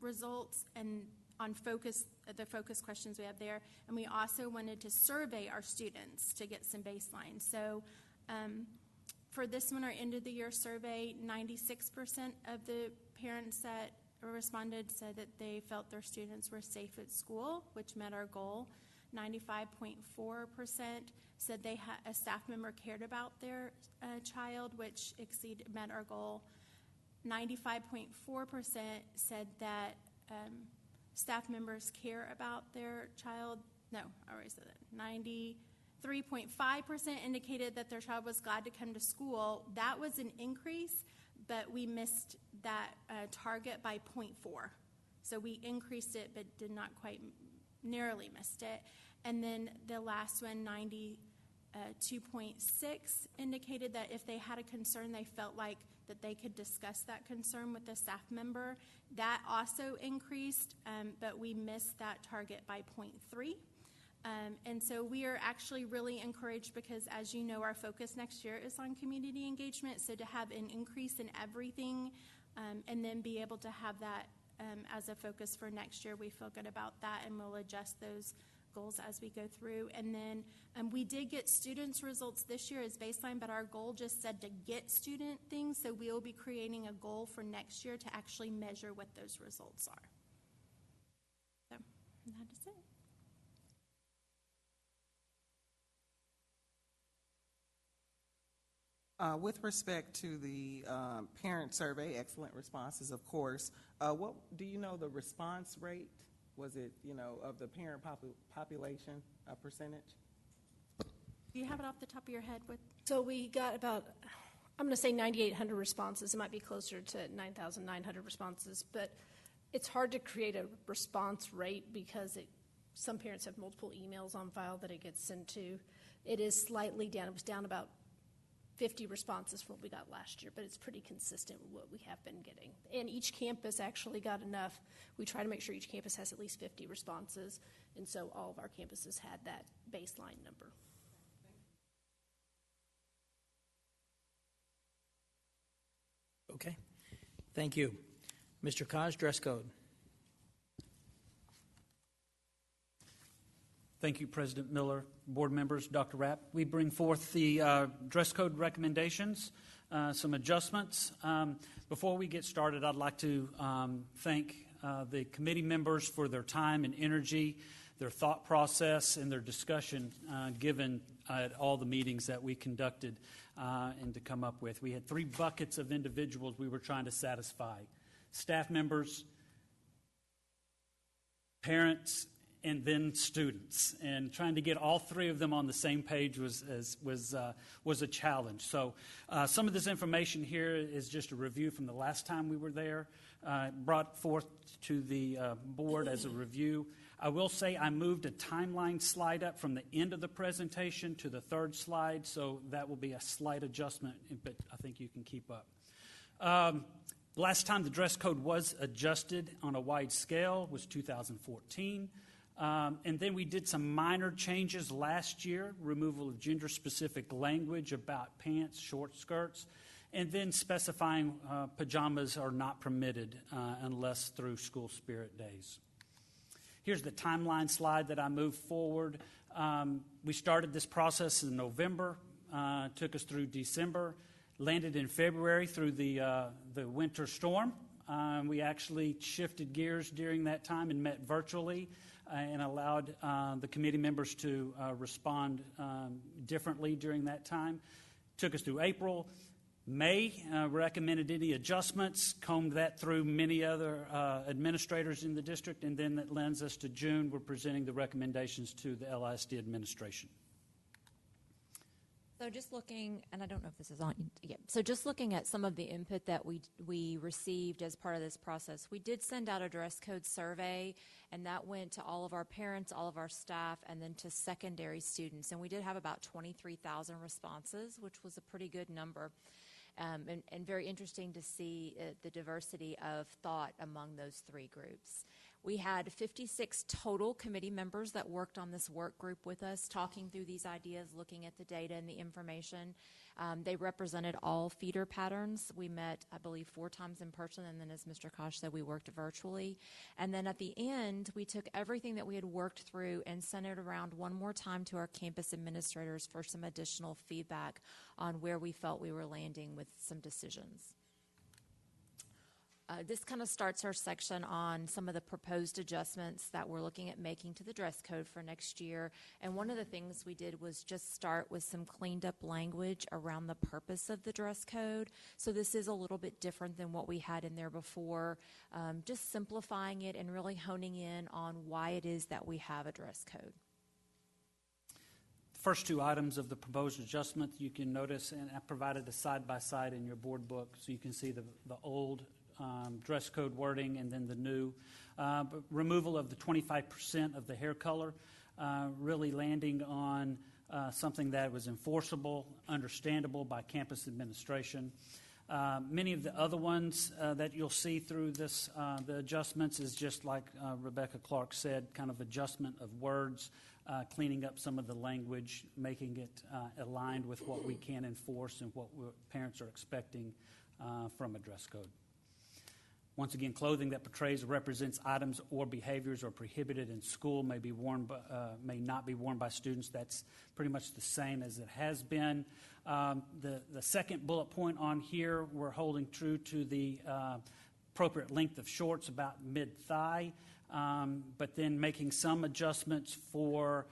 [SPEAKER 4] results, and
[SPEAKER 3] the focus questions we have there. And we also wanted to survey our students to get some baseline. So for this one, our end of the year survey, 96% of the parents that responded said that they felt their students were safe at school, which met our goal. 95.4% said a staff member cared about their child, which met our goal. 95.4% said that staff members care about their child. No, I already said that. 93.5% indicated that their child was glad to come to school. That was an increase, but we missed that target by 0.4. So we increased it, but did not quite, narrowly missed it. And then the last one, 92.6, indicated that if they had a concern, they felt like that they could discuss that concern with the staff member. That also increased, but we missed that target by 0.3. And so we are actually really encouraged because, as you know, our focus next year is on community engagement. So to have an increase in everything and then be able to have that as a focus for next year, we feel good about that, and we'll adjust those goals as we go through. And then we did get students' results this year as baseline, but our goal just said to get student things, so we'll be creating a goal for next year to actually measure what those results are. So that is it.
[SPEAKER 8] With respect to the parent survey, excellent responses, of course. What do you know the response rate? Was it, of the parent population, a percentage?
[SPEAKER 3] Do you have it off the top of your head?
[SPEAKER 4] So we got about, I'm going to say 9,800 responses. It might be closer to 9,900 responses, but it's hard to create a response rate because some parents have multiple emails on file that it gets sent to. It is slightly down. It was down about 50 responses from what we got last year, but it's pretty consistent with what we have been getting. And each campus actually got enough. We try to make sure each campus has at least 50 responses, and so all of our campuses had that baseline number.
[SPEAKER 1] Okay. Thank you. Mr. Kaj, dress code.
[SPEAKER 9] Thank you, President Miller, board members, Dr. Rapp. We bring forth the dress code recommendations, some adjustments. Before we get started, I'd like to thank the committee members for their time and energy, their thought process, and their discussion given at all the meetings that we conducted and to come up with. We had 3 buckets of individuals we were trying to satisfy: staff members, parents, and then students. And trying to get all 3 of them on the same page was a challenge. So some of this information here is just a review from the last time we were there, brought forth to the board as a review. I will say I moved a timeline slide up from the end of the presentation to the 3rd slide, so that will be a slight adjustment, but I think you can keep up. Last time the dress code was adjusted on a wide scale was 2014. And then we did some minor changes last year, removal of gender-specific language about pants, short skirts, and then specifying pajamas are not permitted unless through school spirit days. Here's the timeline slide that I moved forward. We started this process in November, took us through December, landed in February through the winter storm. We actually shifted gears during that time and met virtually and allowed the committee members to respond differently during that time. Took us through April. May, recommended any adjustments, combed that through many other administrators in the district, and then that lends us to June. We're presenting the recommendations to the LISD administration.
[SPEAKER 2] So just looking, and I don't know if this is on yet, so just looking at some of the input that we received as part of this process, we did send out a dress code survey, and that went to all of our parents, all of our staff, and then to secondary students. And we did have about 23,000 responses, which was a pretty good number. And very interesting to see the diversity of thought among those 3 groups.
[SPEAKER 11] We had 56 total committee members that worked on this work group with us, talking through these ideas, looking at the data and the information. They represented all feeder patterns. We met, I believe, 4 times in person, and then as Mr. Kosh said, we worked virtually. And then at the end, we took everything that we had worked through and sent it around one more time to our campus administrators for some additional feedback on where we felt we were landing with some decisions. This kind of starts our section on some of the proposed adjustments that we're looking at making to the dress code for next year. And one of the things we did was just start with some cleaned up language around the purpose of the dress code. So this is a little bit different than what we had in there before, just simplifying it and really honing in on why it is that we have a dress code.
[SPEAKER 9] First 2 items of the proposed adjustment, you can notice, and I provided a side-by-side in your board book, so you can see the old dress code wording and then the new. Removal of the 25% of the hair color, really landing on something that was enforceable, understandable by campus administration. Many of the other ones that you'll see through this, the adjustments, is just like Rebecca Clark said, kind of adjustment of words, cleaning up some of the language, making it aligned with what we can enforce and what parents are expecting from a dress code. Once again, clothing that portrays or represents items or behaviors are prohibited in school may not be worn by students. That's pretty much the same as it has been. The second bullet point on here, we're holding true to the appropriate length of shorts, about mid-thigh, but then making some adjustments for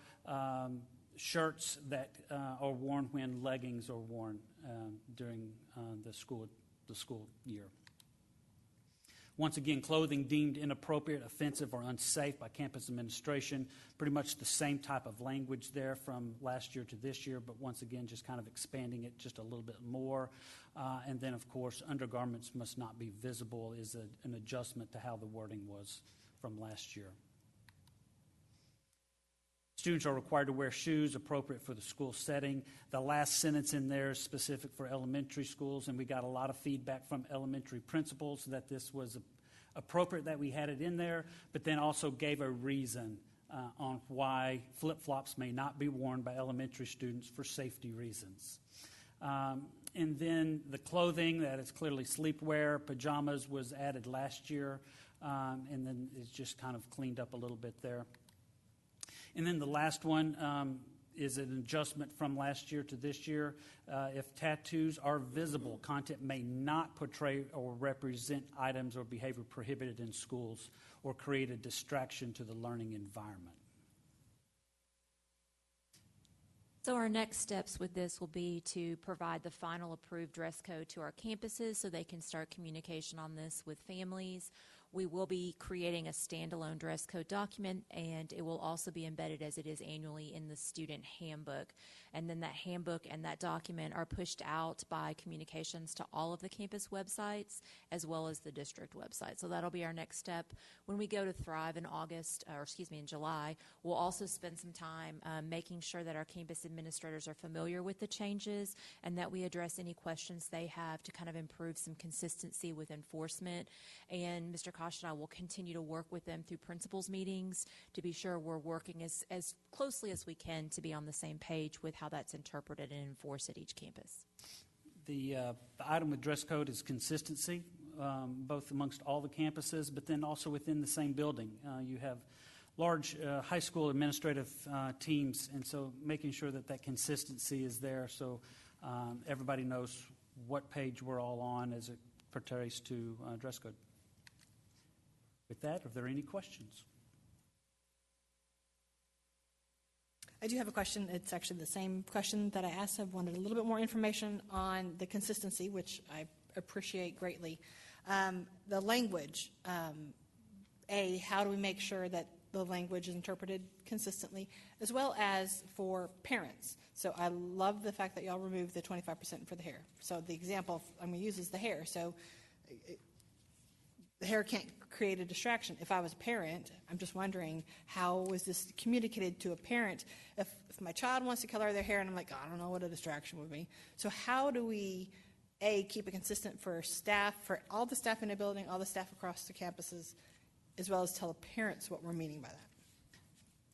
[SPEAKER 9] shirts that are worn when leggings are worn during the school year. Once again, clothing deemed inappropriate, offensive, or unsafe by campus administration. Pretty much the same type of language there from last year to this year, but once again, just kind of expanding it just a little bit more. And then, of course, undergarments must not be visible is an adjustment to how the wording was from last year. Students are required to wear shoes appropriate for the school setting. The last sentence in there is specific for elementary schools, and we got a lot of feedback from elementary principals that this was appropriate that we had it in there, but then also gave a reason on why flip-flops may not be worn by elementary students for safety reasons. And then the clothing that is clearly sleepwear, pajamas was added last year, and then it's just kind of cleaned up a little bit there. And then the last one is an adjustment from last year to this year. If tattoos are visible, content may not portray or represent items or behavior prohibited in schools or create a distraction to the learning environment.
[SPEAKER 11] So our next steps with this will be to provide the final approved dress code to our campuses so they can start communication on this with families. We will be creating a standalone dress code document, and it will also be embedded as it is annually in the student handbook. And then that handbook and that document are pushed out by communications to all of the campus websites as well as the district website. So that'll be our next step. When we go to Thrive in in July, we'll also spend some time making sure that our campus administrators are familiar with the changes and that we address any questions they have to kind of improve some consistency with enforcement. And Mr. Kosh and I will continue to work with them through principals meetings to be sure we're working as closely as we can to be on the same page with how that's interpreted and enforced at each campus.
[SPEAKER 9] The item with dress code is consistency, both amongst all the campuses, but then also within the same building. You have large high school administrative teams, and so making sure that that consistency is there so everybody knows what page we're all on as it pertains to dress code. With that, are there any questions?
[SPEAKER 7] I do have a question. It's actually the same question that I asked. I wanted a little bit more information on the consistency, which I appreciate greatly. The language, how do we make sure that the language is interpreted consistently, as well as for parents? So I love the fact that y'all removed the 25% for the hair. So the example I'm going to use is the hair. So the hair can't create a distraction. If I was a parent, I'm just wondering, how was this communicated to a parent? If my child wants to color their hair and I'm like, I don't know what a distraction would be. So how do we, keep it consistent for staff, for all the staff in the building, all the staff across the campuses, as well as tell the parents what we're meaning by that?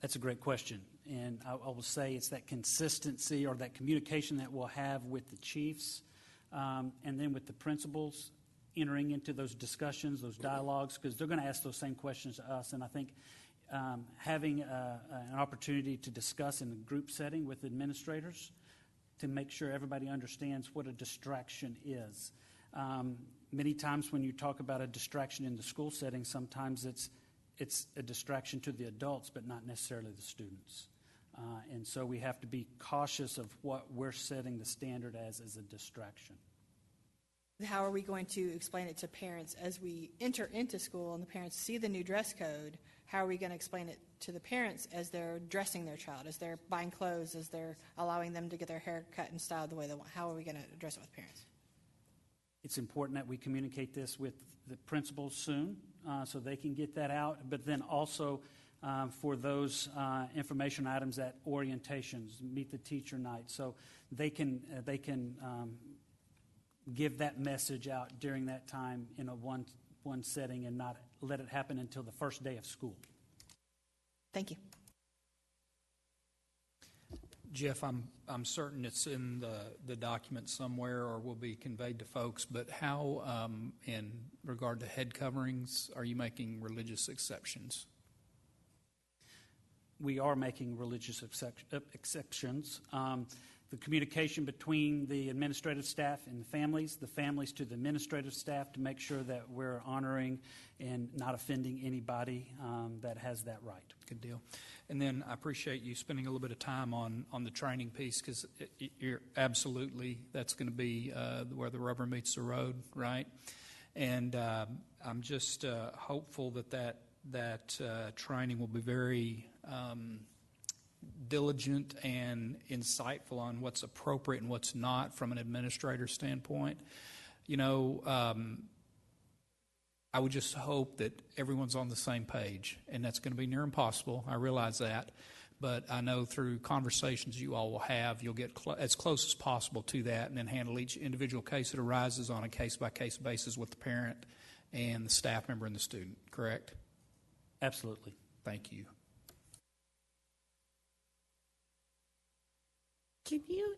[SPEAKER 9] That's a great question. And I will say it's that consistency or that communication that we'll have with the chiefs and then with the principals, entering into those discussions, those dialogues, because they're going to ask those same questions to us. And I think having an opportunity to discuss in a group setting with administrators to make sure everybody understands what a distraction is. Many times when you talk about a distraction in the school setting, sometimes it's a distraction to the adults, but not necessarily the students. And so we have to be cautious of what we're setting the standard as a distraction.
[SPEAKER 7] How are we going to explain it to parents as we enter into school and the parents see the new dress code? How are we going to explain it to the parents as they're dressing their child, as they're buying clothes, as they're allowing them to get their hair cut and styled the way they want? How are we going to address it with parents?
[SPEAKER 9] It's important that we communicate this with the principals soon so they can get that out, but then also for those information items at orientations, meet the teacher night, so they can give that message out during that time in a one setting and not let it happen until the first day of school.
[SPEAKER 7] Thank you.
[SPEAKER 12] Jeff, I'm certain it's in the document somewhere or will be conveyed to folks, but how, in regard to head coverings, are you making religious exceptions?
[SPEAKER 9] We are making religious exceptions. The communication between the administrative staff and the families to the administrative staff to make sure that we're honoring and not offending anybody that has that right.
[SPEAKER 12] Good deal. And then I appreciate you spending a little bit of time on the training piece, because you're absolutely, that's going to be where the rubber meets the road, right? And I'm just hopeful that training will be very diligent and insightful on what's appropriate and what's not from an administrator standpoint. You know, I would just hope that everyone's on the same page, and that's going to be near impossible. I realize that, but I know through conversations you all will have, you'll get as close as possible to that and then handle each individual case that arises on a case-by-case basis with the parent and the staff member and the student, correct?
[SPEAKER 9] Absolutely.
[SPEAKER 12] Thank you.
[SPEAKER 6] Can you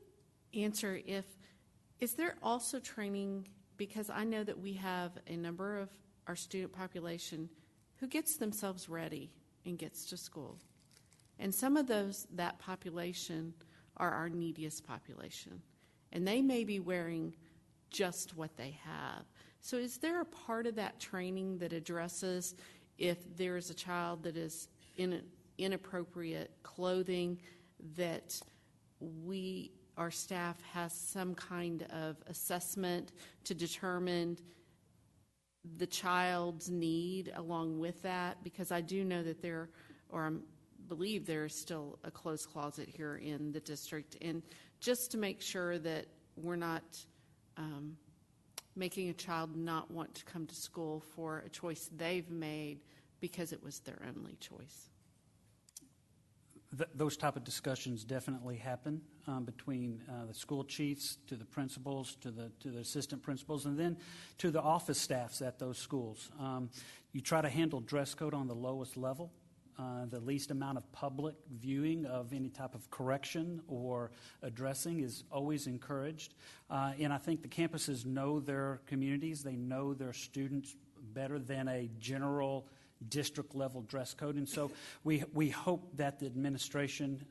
[SPEAKER 6] answer is there also training, because I know that we have a number of our student population who gets themselves ready and gets to school. And some of that population are our neediest population. And they may be wearing just what they have. So is there a part of that training that addresses if there is a child that is in inappropriate clothing, that our staff has some kind of assessment to determine the child's need along with that? Because I do know that I believe there is still a closed closet here in the district. And just to make sure that we're not making a child not want to come to school for a choice they've made because it was their only choice.
[SPEAKER 9] Those type of discussions definitely happen between the school chiefs to the principals to the assistant principals and then to the office staffs at those schools. You try to handle dress code on the lowest level, the least amount of public viewing of any type of correction or addressing is always encouraged. And I think the campuses know their communities, they know their students better than a general district level dress code, and so we hope that the administration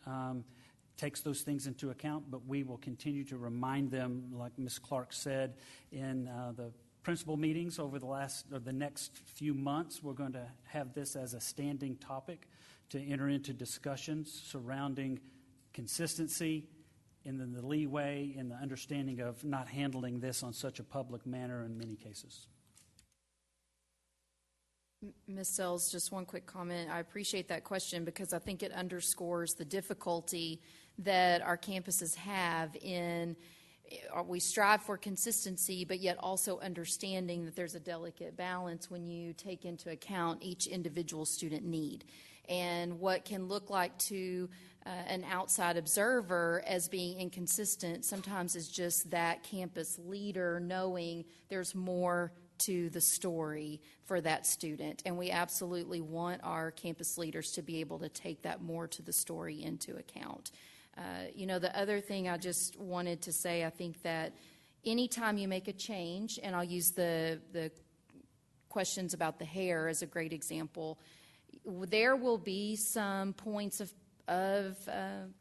[SPEAKER 9] takes those things into account, but we will continue to remind them, like Ms. Clark said, in the principal meetings over the next few months. We're going to have this as a standing topic to enter into discussions surrounding consistency and then the leeway and the understanding of not handling this on such a public manner in many cases.
[SPEAKER 2] Ms. Sells, just one quick comment. I appreciate that question because I think it underscores the difficulty that our campuses have in we strive for consistency, but yet also understanding that there's a delicate balance when you take into account each individual student need. And what can look like to an outside observer as being inconsistent sometimes is just that campus leader knowing there's more to the story for that student. And we absolutely want our campus leaders to be able to take that more to the story into account. The other thing I just wanted to say, I think that anytime you make a change, and I'll use the questions about the hair as a great example, there will be some points of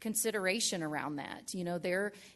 [SPEAKER 2] consideration around that.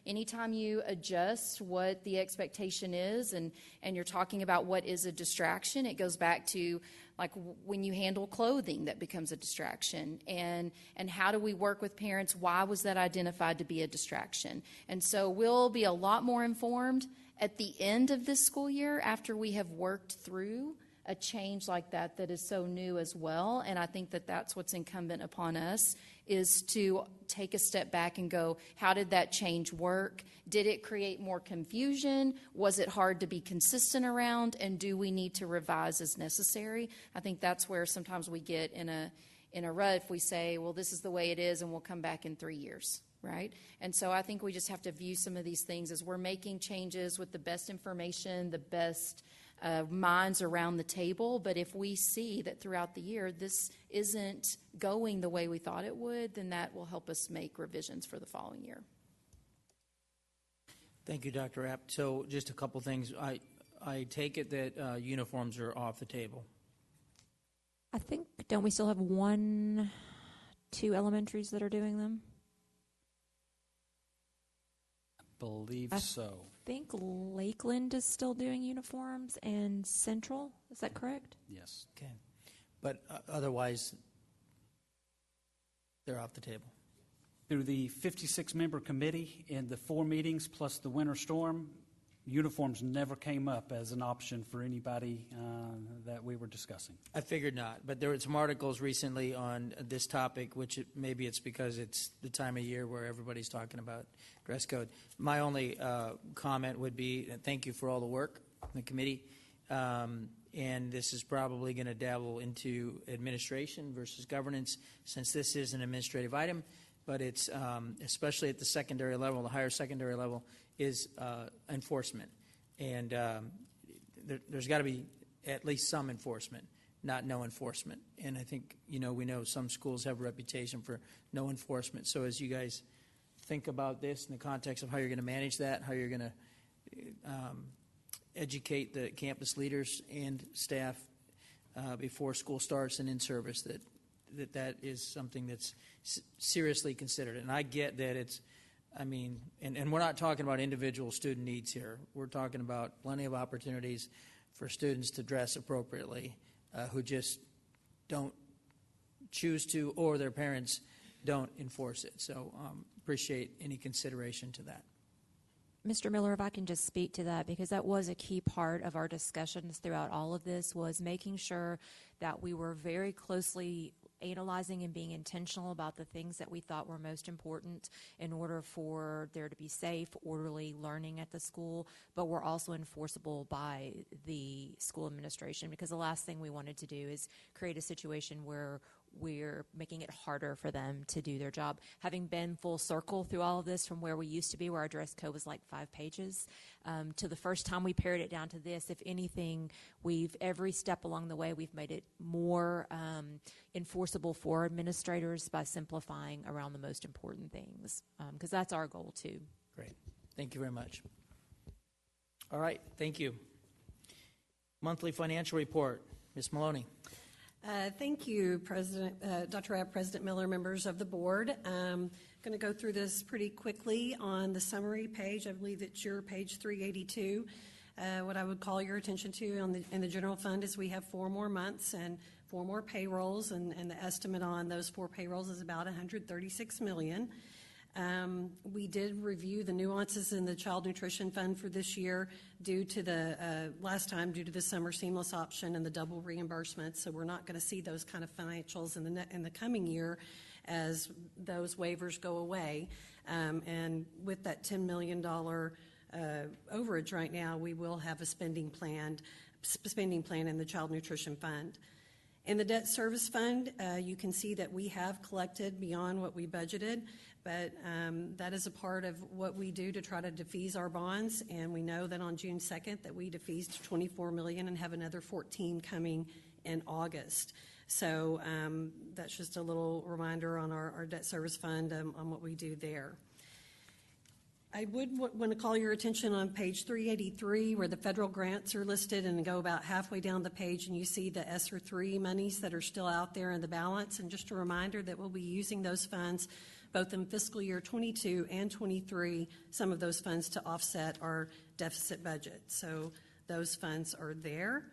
[SPEAKER 2] Anytime you adjust what the expectation is and you're talking about what is a distraction, it goes back to like when you handle clothing that becomes a distraction, and how do we work with parents? Why was that identified to be a distraction? And so we'll be a lot more informed at the end of this school year after we have worked through a change like that is so new as well. And I think that that's what's incumbent upon us, is to take a step back and go, how did that change work? Did it create more confusion? Was it hard to be consistent around? And do we need to revise as necessary? I think that's where sometimes we get in a rut if we say, well, this is the way it is, and we'll come back in 3 years. Right? And so I think we just have to view some of these things as we're making changes with the best information, the best minds around the table. But if we see that throughout the year this isn't going the way we thought it would, then that will help us make revisions for the following year.
[SPEAKER 1] Thank you, Dr. Rapp. So just a couple things. I take it that uniforms are off the table.
[SPEAKER 11] I think, don't we still have 2 elementaries that are doing them?
[SPEAKER 9] Believe so.
[SPEAKER 11] I think Lakeland is still doing uniforms, and Central, is that correct?
[SPEAKER 9] Yes.
[SPEAKER 1] Okay. But otherwise, they're off the table.
[SPEAKER 9] Through the 56-member committee and the 4 meetings plus the winter storm, uniforms never came up as an option for anybody that we were discussing.
[SPEAKER 1] I figured not, but there were some articles recently on this topic, which maybe it's because it's the time of year where everybody's talking about dress code. My only comment would be, thank you for all the work in the committee, and this is probably going to dabble into administration versus governance, since this is an administrative item, but it's especially at the secondary level, the higher secondary level, is enforcement. And there's got to be at least some enforcement, not no enforcement. And I think, we know some schools have a reputation for no enforcement. So as you guys think about this in the context of how you're going to manage that, how you're going to educate the campus leaders and staff before school starts and in service, that is something that's seriously considered. And I get that it's, and we're not talking about individual student needs here. We're talking about plenty of opportunities for students to dress appropriately who just don't choose to, or their parents don't enforce it. So appreciate any consideration to that.
[SPEAKER 11] Mr. Miller, if I can just speak to that, because that was a key part of our discussions throughout all of this, was making sure that we were very closely analyzing and being intentional about the things that we thought were most important in order for there to be safe, orderly learning at the school, but were also enforceable by the school administration, because the last thing we wanted to do is create a situation where we're making it harder for them to do their job. Having been full circle through all of this, from where we used to be, where our dress code was like 5 pages, to the first time we pared it down to this, if anything, every step along the way, we've made it more enforceable for administrators by simplifying around the most important things, because that's our goal too.
[SPEAKER 1] Great. Thank you very much. All right. Thank you. Monthly financial report. Ms. Maloney.
[SPEAKER 13] Thank you, Dr. Rapp, President Miller, members of the board. I'm going to go through this pretty quickly. On the summary page, I believe it's your page 382. What I would call your attention to in the general fund is we have 4 more months and 4 more payrolls, and the estimate on those 4 payrolls is about $136 million. We did review the nuances in the Child Nutrition Fund for this year due to the summer seamless option and the double reimbursement. So we're not going to see those kind of financials in the coming year as those waivers go away. And with that $10 million overage right now, we will have a spending plan in the Child Nutrition Fund. In the debt service fund, you can see that we have collected beyond what we budgeted, But that is a part of what we do to try to defease our bonds, and we know that on June 2nd that we defeased $24 million and have another 14 coming in August. So that's just a little reminder on our debt service fund on what we do there. I would want to call your attention on page 383 where the federal grants are listed, and go about halfway down the page and you see the ESSER 3 monies that are still out there in the balance. And just a reminder that we'll be using those funds both in fiscal year 22 and 23, some of those funds to offset our deficit budget. So those funds are there.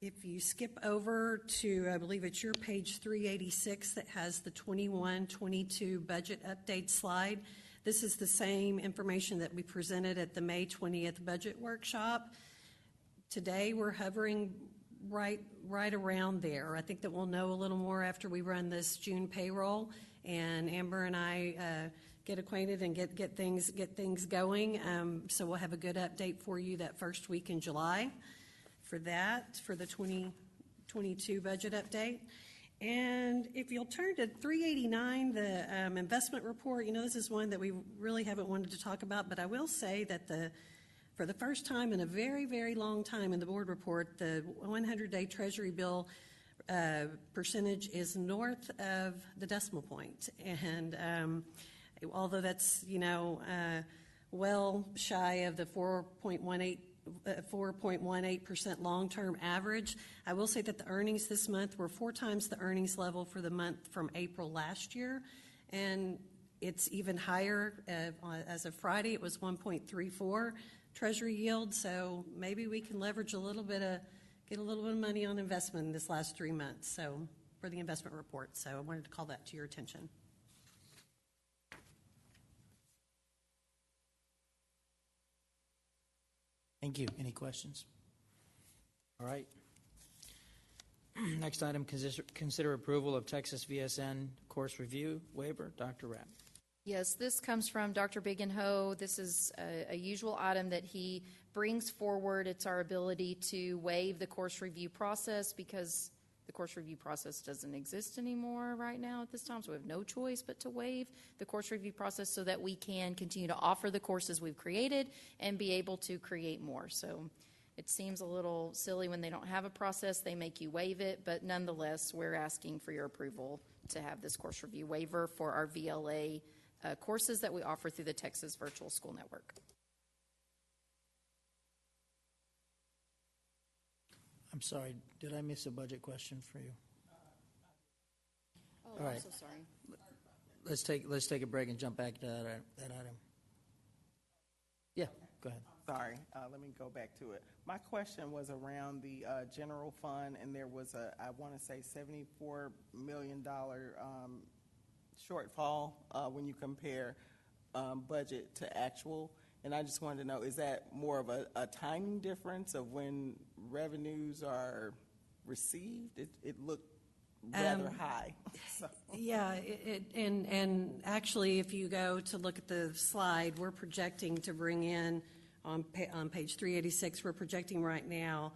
[SPEAKER 13] If you skip over to, I believe it's your page 386 that has the 21-22 budget update slide. This is the same information that we presented at the May 20th budget workshop. Today we're hovering right around there. I think that we'll know a little more after we run this June payroll, and Amber and I get acquainted and get things going. So we'll have a good update for you that first week in July for the 2022 budget update. And if you'll turn to 389, the investment report, this is one that we really haven't wanted to talk about, but I will say that for the first time in a very, very long time in the board report, the 100-day Treasury bill percentage is north of the decimal point. And although that's, well shy of the 4.18% long-term average, I will say that the earnings this month were 4 times the earnings level for the month from April last year, and it's even higher. As of Friday, it was 1.34 Treasury yield, so maybe we can leverage get a little bit of money on investment in this last 3 months, so for the investment report. So I wanted to call that to your attention.
[SPEAKER 1] Thank you. Any questions? All right. Next item, consider approval of Texas VSN course review waiver. Dr. Rapp.
[SPEAKER 2] Yes, this comes from Dr. Big and Ho. This is a usual item that he brings forward. It's our ability to waive the course review process because the course review process doesn't exist anymore right now at this time, so we have no choice but to waive the course review process so that we can continue to offer the courses we've created and be able to create more. So it seems a little silly when they don't have a process, they make you waive it, but nonetheless, we're asking for your approval to have this course review waiver for our VLA courses that we offer through the Texas Virtual School Network.
[SPEAKER 1] I'm sorry, did I miss a budget question for you?
[SPEAKER 2] Oh,
[SPEAKER 1] All right.
[SPEAKER 2] I'm so sorry.
[SPEAKER 1] Let's take a break and jump back to that item. Yeah, go ahead.
[SPEAKER 8] Sorry, let me go back to it. My question was around the general fund, and there was I want to say $74 million shortfall when you compare budget to actual. And I just wanted to know, is that more of a timing difference of when revenues are received? It looked rather high. So.
[SPEAKER 13] Yeah, and actually, if you go to look at the slide, we're projecting to bring in, on page 386, we're projecting right now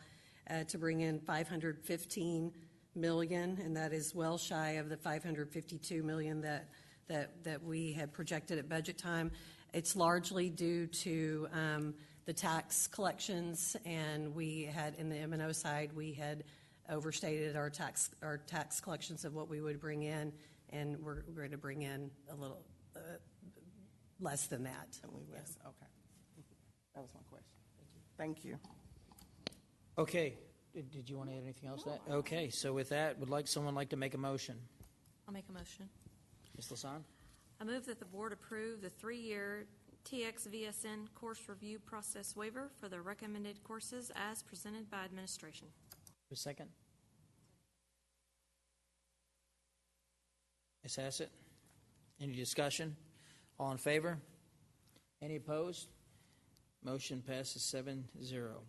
[SPEAKER 13] to bring in $515 million, and that is well shy of the $552 million that we had projected at budget time. It's largely due to the tax collections, and we had, in the M&O side, we had overstated our tax collections of what we would bring in, and we're going to bring in a little less than that.
[SPEAKER 8] Yes, okay. That was my question. Thank you.
[SPEAKER 1] Okay, did you want to add anything else to that? Okay, so with that, would someone like to make a motion?
[SPEAKER 11] I'll make a motion.
[SPEAKER 1] Ms. Lasan?
[SPEAKER 11] I move that the board approve the 3-year TXVSN course review process waiver for the recommended courses as presented by administration.
[SPEAKER 1] A second? Ms. Hassett? Any discussion? All in favor? Any opposed? Motion passes 7-0.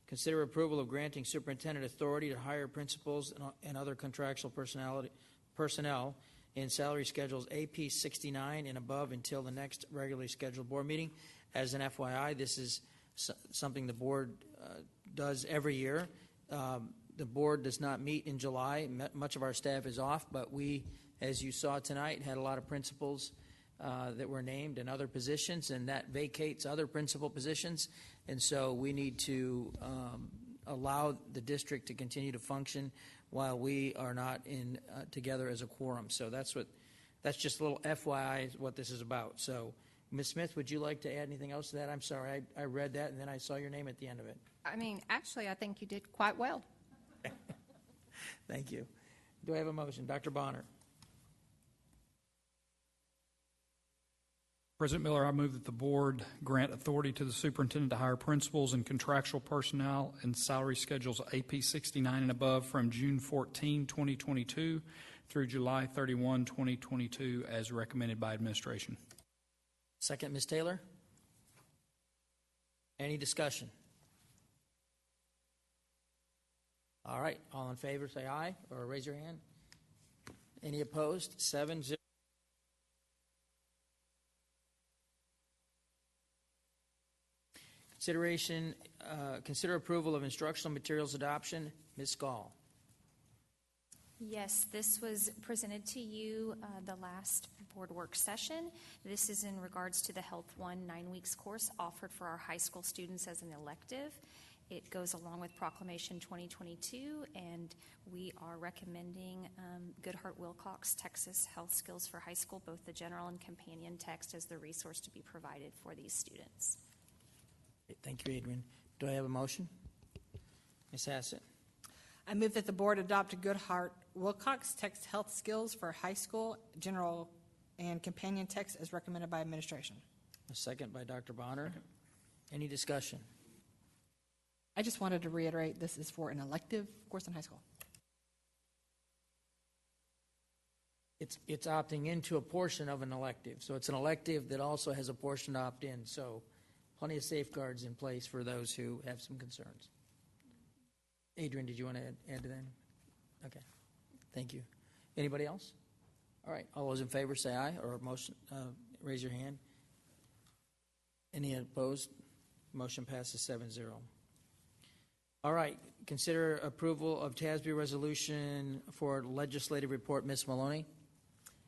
[SPEAKER 1] Consider approval of granting superintendent authority to hire principals and other contractual personnel in salary schedules AP 69 and above until the next regularly scheduled board meeting. As an FYI, this is something the board does every year. The board does not meet in July. Much of our staff is off, but we as you saw tonight, had a lot of principals that were named in other positions, and that vacates other principal positions. And so we need to allow the district to continue to function while we are not in together as a quorum. So that's just a little FYI what this is about. So, Ms. Smith, would you like to add anything else to that? I'm sorry, I read that and then I saw your name at the end of it.
[SPEAKER 14] I mean, actually, I think you did quite well.
[SPEAKER 1] Thank you. Do I have a motion? Dr. Bonner.
[SPEAKER 12] President Miller, I move that the board grant authority to the superintendent to hire principals and contractual personnel and salary schedules AP 69 and above from June 14, 2022 through July 31, 2022 as recommended by administration.
[SPEAKER 1] Second, Ms. Taylor. Any discussion? All right, all in favor say aye or raise your hand. Any opposed? 7-0. Consider approval of instructional materials adoption. Ms. Gall.
[SPEAKER 22] Yes, this was presented to you the last board work session. This is in regards to the Health 1 9 weeks course offered for our high school students as an elective. It goes along with Proclamation 2022, and we are recommending Goodhart-Willcox Texas Health Skills for High School, both the general and companion text, as the resource to be provided for these students.
[SPEAKER 1] Thank you, Adrian. Do I have a motion? Ms. Hassett.
[SPEAKER 7] I move that the board adopt Goodhart-Willcox Text Health Skills for High School, General, and Companion Text as recommended by administration.
[SPEAKER 1] A second by Dr. Bonner. Any discussion?
[SPEAKER 7] I just wanted to reiterate this is for an elective course in high school.
[SPEAKER 1] It's opting into a portion of an elective. So it's an elective that also has a portion to opt in. So plenty of safeguards in place for those who have some concerns. Adrian, did you want to add to that? Okay. Thank you. Anybody else? All right. All those in favor say aye or motion. Raise your hand. Any opposed? Motion passes 7-0. All right. Consider approval of TASB resolution for legislative report. Ms. Maloney.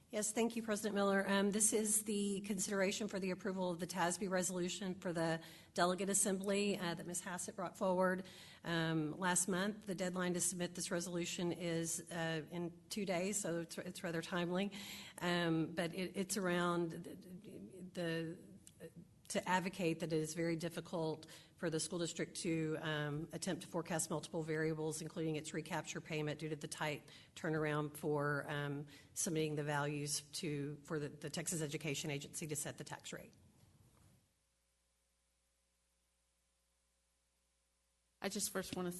[SPEAKER 13] Yes, thank you, President Miller. This is the consideration for the approval of the TASB resolution for the delegate assembly that Ms. Hassett brought forward last month. The deadline to submit this resolution is in 2 days, so it's rather timely. But it's around to advocate that it is very difficult for the school district to attempt to forecast multiple variables, including its recapture payment due to the tight turnaround for submitting the values for the Texas Education Agency to set the tax rate.
[SPEAKER 6] I just first want to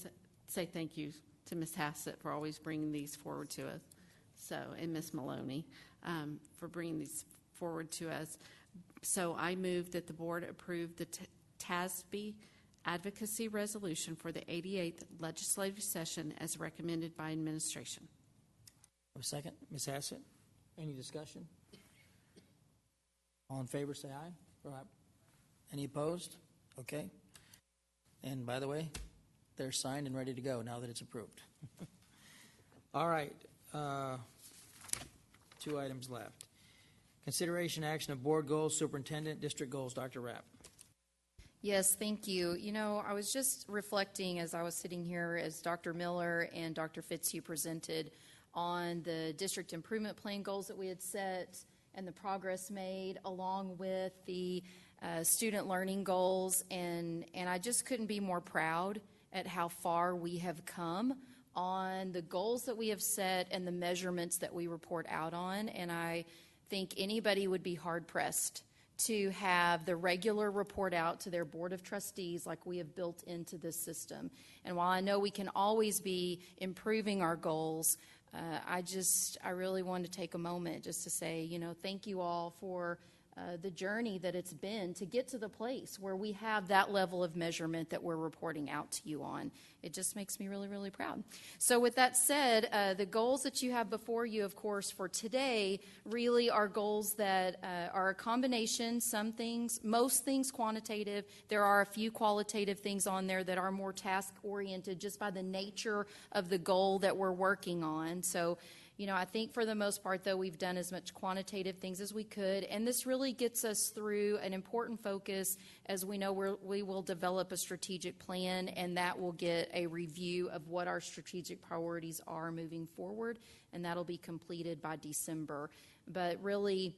[SPEAKER 6] say thank you to Ms. Hassett for always bringing these forward to us, and Ms. Maloney for bringing these forward to us. So I move that the board approve the TASB advocacy resolution for the 88th legislative session as recommended by administration.
[SPEAKER 1] A second. Ms. Hassett, any discussion? All in favor say aye. Any opposed? Okay. And by the way, they're signed and ready to go now that it's approved. All right. 2 items left. Consideration action of board goals, superintendent, district goals. Dr. Rapp.
[SPEAKER 2] Yes, thank you. You know, I was just reflecting as I was sitting here as Dr. Miller and Dr. Fitzhugh presented on the district improvement plan goals that we had set and the progress made along with the student learning goals. And I just couldn't be more proud at how far we have come on the goals that we have set and the measurements that we report out on. And I think anybody would be hard-pressed to have the regular report out to their board of trustees like we have built into this system. And while I know we can always be improving our goals, I really want to take a moment just to say, you know, thank you all for the journey that it's been to get to the place where we have that level of measurement that we're reporting out to you on. It just makes me really, really proud. So with that said, the goals that you have before you, of course, for today really are goals that are a combination, most things quantitative. There are a few qualitative things on there that are more task-oriented just by the nature of the goal that we're working on. So I think for the most part, though, we've done as much quantitative things as we could, and this really gets us through an important focus. As we know, we will develop a strategic plan, and that will get a review of what our strategic priorities are moving forward, and that'll be completed by December. But really,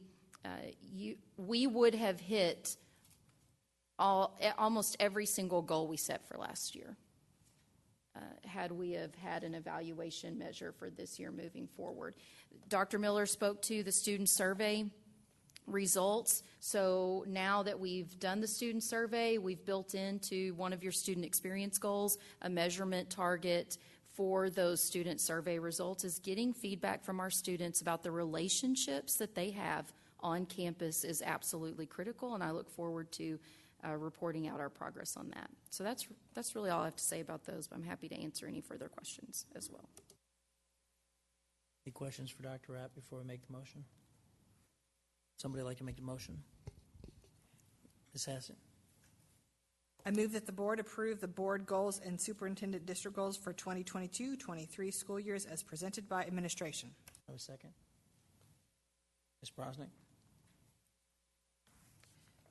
[SPEAKER 2] we would have hit almost every single goal we set for last year had we have had an evaluation measure for this year moving forward. Dr. Miller spoke to the student survey results. So now that we've done the student survey, we've built into one of your student experience goals a measurement target for those student survey results is getting feedback from our students about the relationships that they have on campus is absolutely critical, and I look forward to reporting out our progress on that. So that's really all I have to say about those, but I'm happy to answer any further questions as well.
[SPEAKER 1] Any questions for Dr. Rapp before we make the motion? Somebody like to make the motion? Ms. Hassett.
[SPEAKER 7] I move that the board approve the board goals and superintendent district goals for 2022-23 school years as presented by administration.
[SPEAKER 1] Have a second? Ms. Brosnick?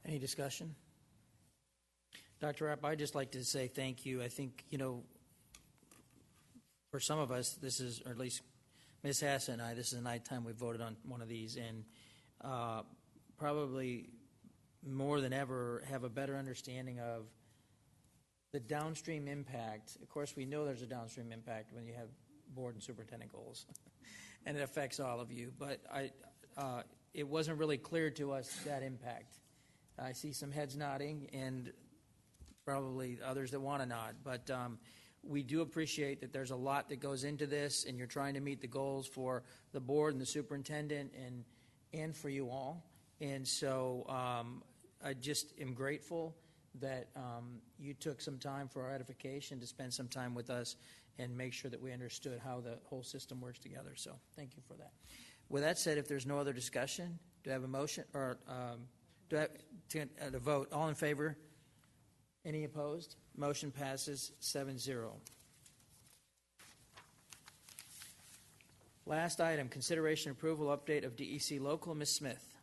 [SPEAKER 1] Any discussion? Dr. Rapp, I'd just like to say thank you. I think, for some of us, this is, or at least Ms. Hassett and I, this is the ninth time we voted on one of these, and probably more than ever have a better understanding of the downstream impact. Of course, we know there's a downstream impact when you have board and superintendent goals, and it affects all of you, but it wasn't really clear to us that impact. I see some heads nodding, and probably others that want to nod, but we do appreciate that there's a lot that goes into this, and you're trying to meet the goals for the board and the superintendent and for you all. And so I just am grateful that you took some time for our edification to spend some time with us and make sure that we understood how the whole system works together. So thank you for that. With that said, if there's no other discussion, do I have a motion or do I have to vote? All in favor? Any opposed? Motion passes 7-0. Last item, consideration approval update of DEC local. Ms. Smith.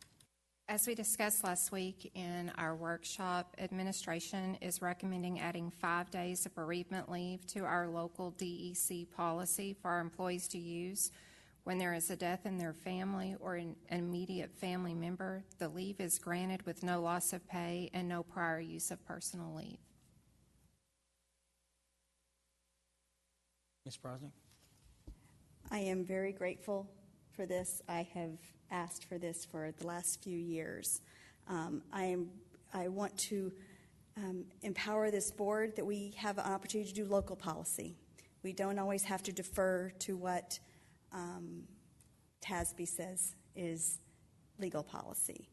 [SPEAKER 14] As we discussed last week in our workshop, administration is recommending adding 5 days of bereavement leave to our local DEC policy for our employees to use. When there is a death in their family or an immediate family member, the leave is granted with no loss of pay and no prior use of personal leave.
[SPEAKER 1] Ms. Brosnick.
[SPEAKER 15] I am very grateful for this. I have asked for this for the last few years. I want to empower this board that we have an opportunity to do local policy. We don't always have to defer to what TASB says is legal policy,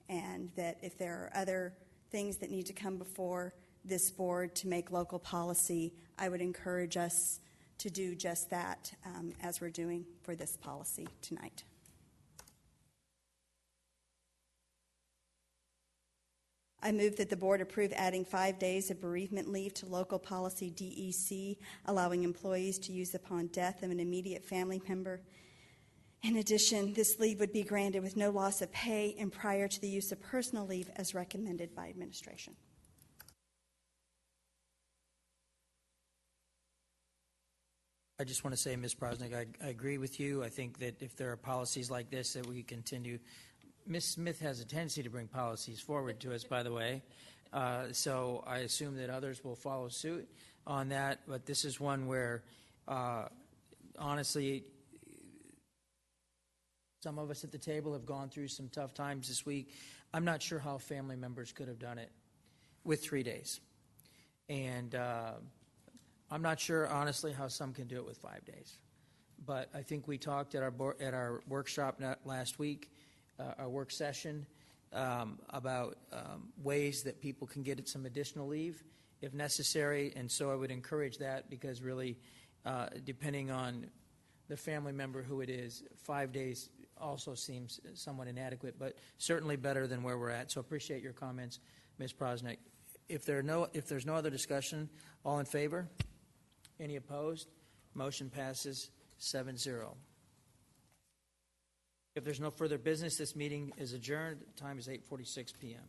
[SPEAKER 15] and that if there are other things that need to come before this board to make local policy, I would encourage us to do just that as we're doing for this policy tonight. I move that the board approve adding 5 days of bereavement leave to local policy DEC, allowing employees to use upon death of an immediate family member. In addition, this leave would be granted with no loss of pay and prior to the use of personal leave as recommended by administration.
[SPEAKER 1] I just want to say, Ms. Brosnick, I agree with you. I think that if there are policies like this that we continue. Ms. Smith has a tendency to bring policies forward to us, by the way, so I assume that others will follow suit on that, but this is one where, honestly, some of us at the table have gone through some tough times this week. I'm not sure how family members could have done it with 3 days, and I'm not sure, honestly, how some can do it with 5 days. But I think we talked at our workshop last week, our work session, about ways that people can get some additional leave if necessary, and so I would encourage that, because really, depending on the family member who it is, 5 days also seems somewhat inadequate, but certainly better than where we're at. So appreciate your comments, Ms. Brosnick. If there's no other discussion, all in favor? Any opposed? Motion passes 7-0. If there's no further business, this meeting is adjourned. The time is 8:46 p.m.